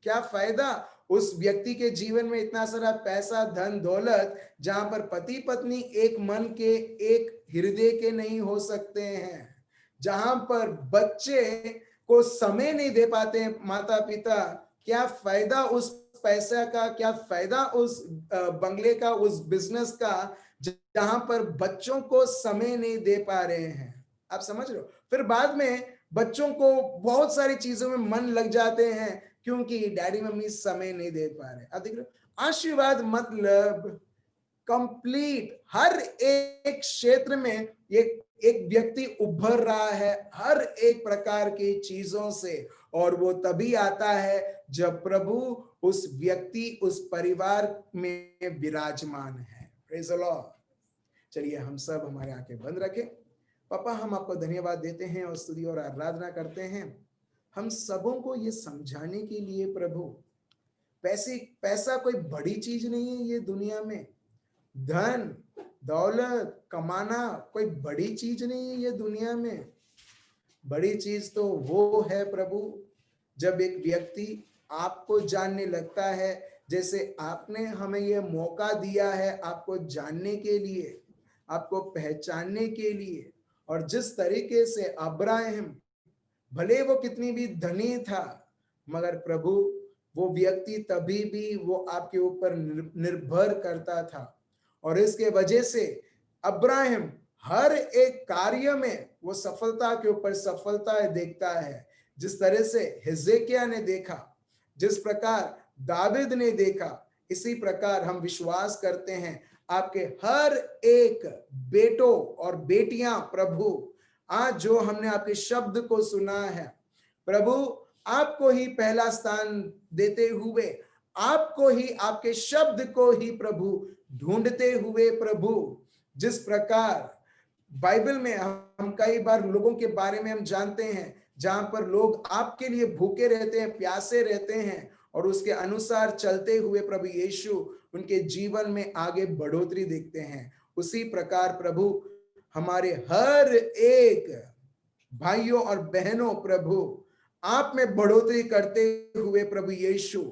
क्या फायदा उस व्यक्ति के जीवन में इतना सारा पैसा, धन दौलत, जहां पर पति पत्नी एक मन के, एक हृदय के नहीं हो सकते हैं, जहां पर बच्चे को समय नहीं दे पाते हैं माता पिता? क्या फायदा उस पैसा का? क्या फायदा उस बंगले का, उस बिजनेस का, जहां पर बच्चों को समय नहीं दे पा रहे हैं? आप समझ रहे हो? फिर बाद में बच्चों को बहुत सारी चीजों में मन लग जाते हैं क्योंकि डैडी मम्मी समय नहीं दे पा रहे। आप देख रहे हो, आशीर्वाद मतलब कंप्लीट हर एक क्षेत्र में एक व्यक्ति उभर रहा है हर एक प्रकार की चीजों से, और वो तभी आता है जब प्रभु उस व्यक्ति, उस परिवार में विराजमान है। Praise the Lord. चलिए हम सब हमारे आंखें बंद रखें। पापा, हम आपको धन्यवाद देते हैं और स्तुति और आराधना करते हैं हम सबों को ये समझाने के लिए प्रभु, पैसा कोई बड़ी चीज नहीं है ये दुनिया में, धन दौलत कमाना कोई बड़ी चीज नहीं है ये दुनिया में। बड़ी चीज तो वो है प्रभु जब एक व्यक्ति आपको जानने लगता है, जैसे आपने हमें ये मौका दिया है आपको जानने के लिए, आपको पहचानने के लिए। और जिस तरीके से अब्राहम, भले वो कितनी भी धनी था, मगर प्रभु वो व्यक्ति तभी भी वो आपके ऊपर निर्भर करता था, और इसके वजह से अब्राहम हर एक कार्य में वो सफलता के ऊपर सफलता देखता है। जिस तरह से हिजकिय्याह ने देखा, जिस प्रकार दाऊद ने देखा, इसी प्रकार हम विश्वास करते हैं आपके हर एक बेटों और बेटियां प्रभु, आज जो हमने आपके शब्द को सुना है प्रभु, आपको ही पहला स्थान देते हुए, आपको ही, आपके शब्द को ही प्रभु ढूंढते हुए प्रभु, जिस प्रकार बाइबल में हम कई बार लोगों के बारे में हम जानते हैं जहां पर लोग आपके लिए भूखे रहते हैं, प्यासे रहते हैं, और उसके अनुसार चलते हुए प्रभु यीशु उनके जीवन में आगे बढ़ोतरी देखते हैं। उसी प्रकार प्रभु हमारे हर एक भाइयों और बहनों प्रभु आप में बढ़ोतरी करते हुए प्रभु यीशु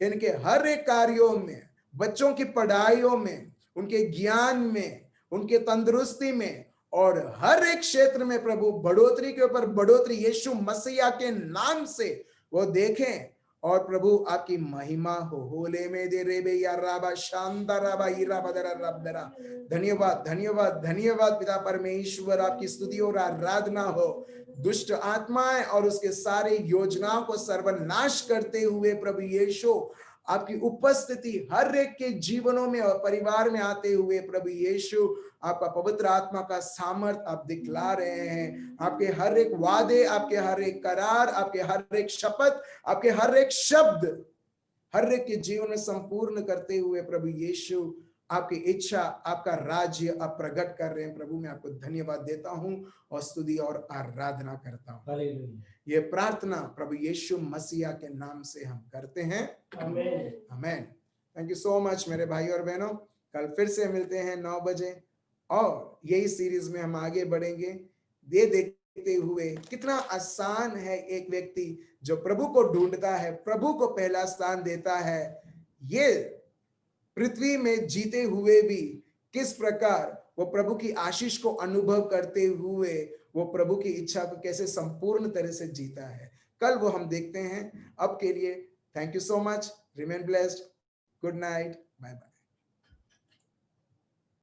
इनके हर एक कार्यों में, बच्चों की पढ़ाइयों में, उनके ज्ञान में, उनके तंदुरुस्ती में, और हर एक क्षेत्र में प्रभु बढ़ोतरी के ऊपर बढ़ोतरी यीशु मसीहा के नाम से वो देखें, और प्रभु आपकी महिमा हो। होले में दे रे बे या राबा शांता राबा हीरा बदरा रब दरा। धन्यवाद धन्यवाद धन्यवाद पिता परमेश्वर, आपकी स्तुति और आराधना हो। दुष्ट आत्माएं और उसके सारे योजनाओं को सर्वनाश करते हुए प्रभु यीशु आपकी उपस्थिति हर एक के जीवनों में और परिवार में आते हुए प्रभु यीशु आपका पवित्र आत्मा का सामर्थ आप दिखला रहे हैं। आपके हर एक वादे, आपके हर एक करार, आपके हर एक शपथ, आपके हर एक शब्द हर एक के जीवन में संपूर्ण करते हुए प्रभु यीशु आपकी इच्छा, आपका राज्य आप प्रकट कर रहे हैं। प्रभु मैं आपको धन्यवाद देता हूं और स्तुति और आराधना करता हूं। हालेलुया। ये प्रार्थना प्रभु यीशु मसीहा के नाम से हम करते हैं, आमीन। आमीन। थैंक यू सो मच मेरे भाई और बहनों। कल फिर से मिलते हैं 9 बजे और यही सीरीज में हम आगे बढ़ेंगे। ये देखते हुए कितना आसान है एक व्यक्ति जो प्रभु को ढूंढता है, प्रभु को पहला स्थान देता है, ये पृथ्वी में जीते हुए भी किस प्रकार वो प्रभु की आशीष को अनुभव करते हुए वो प्रभु की इच्छा को कैसे संपूर्ण तरह से जीता है। कल वो हम देखते हैं। अब के लिए thank you so much, remain blessed, good night, bye bye.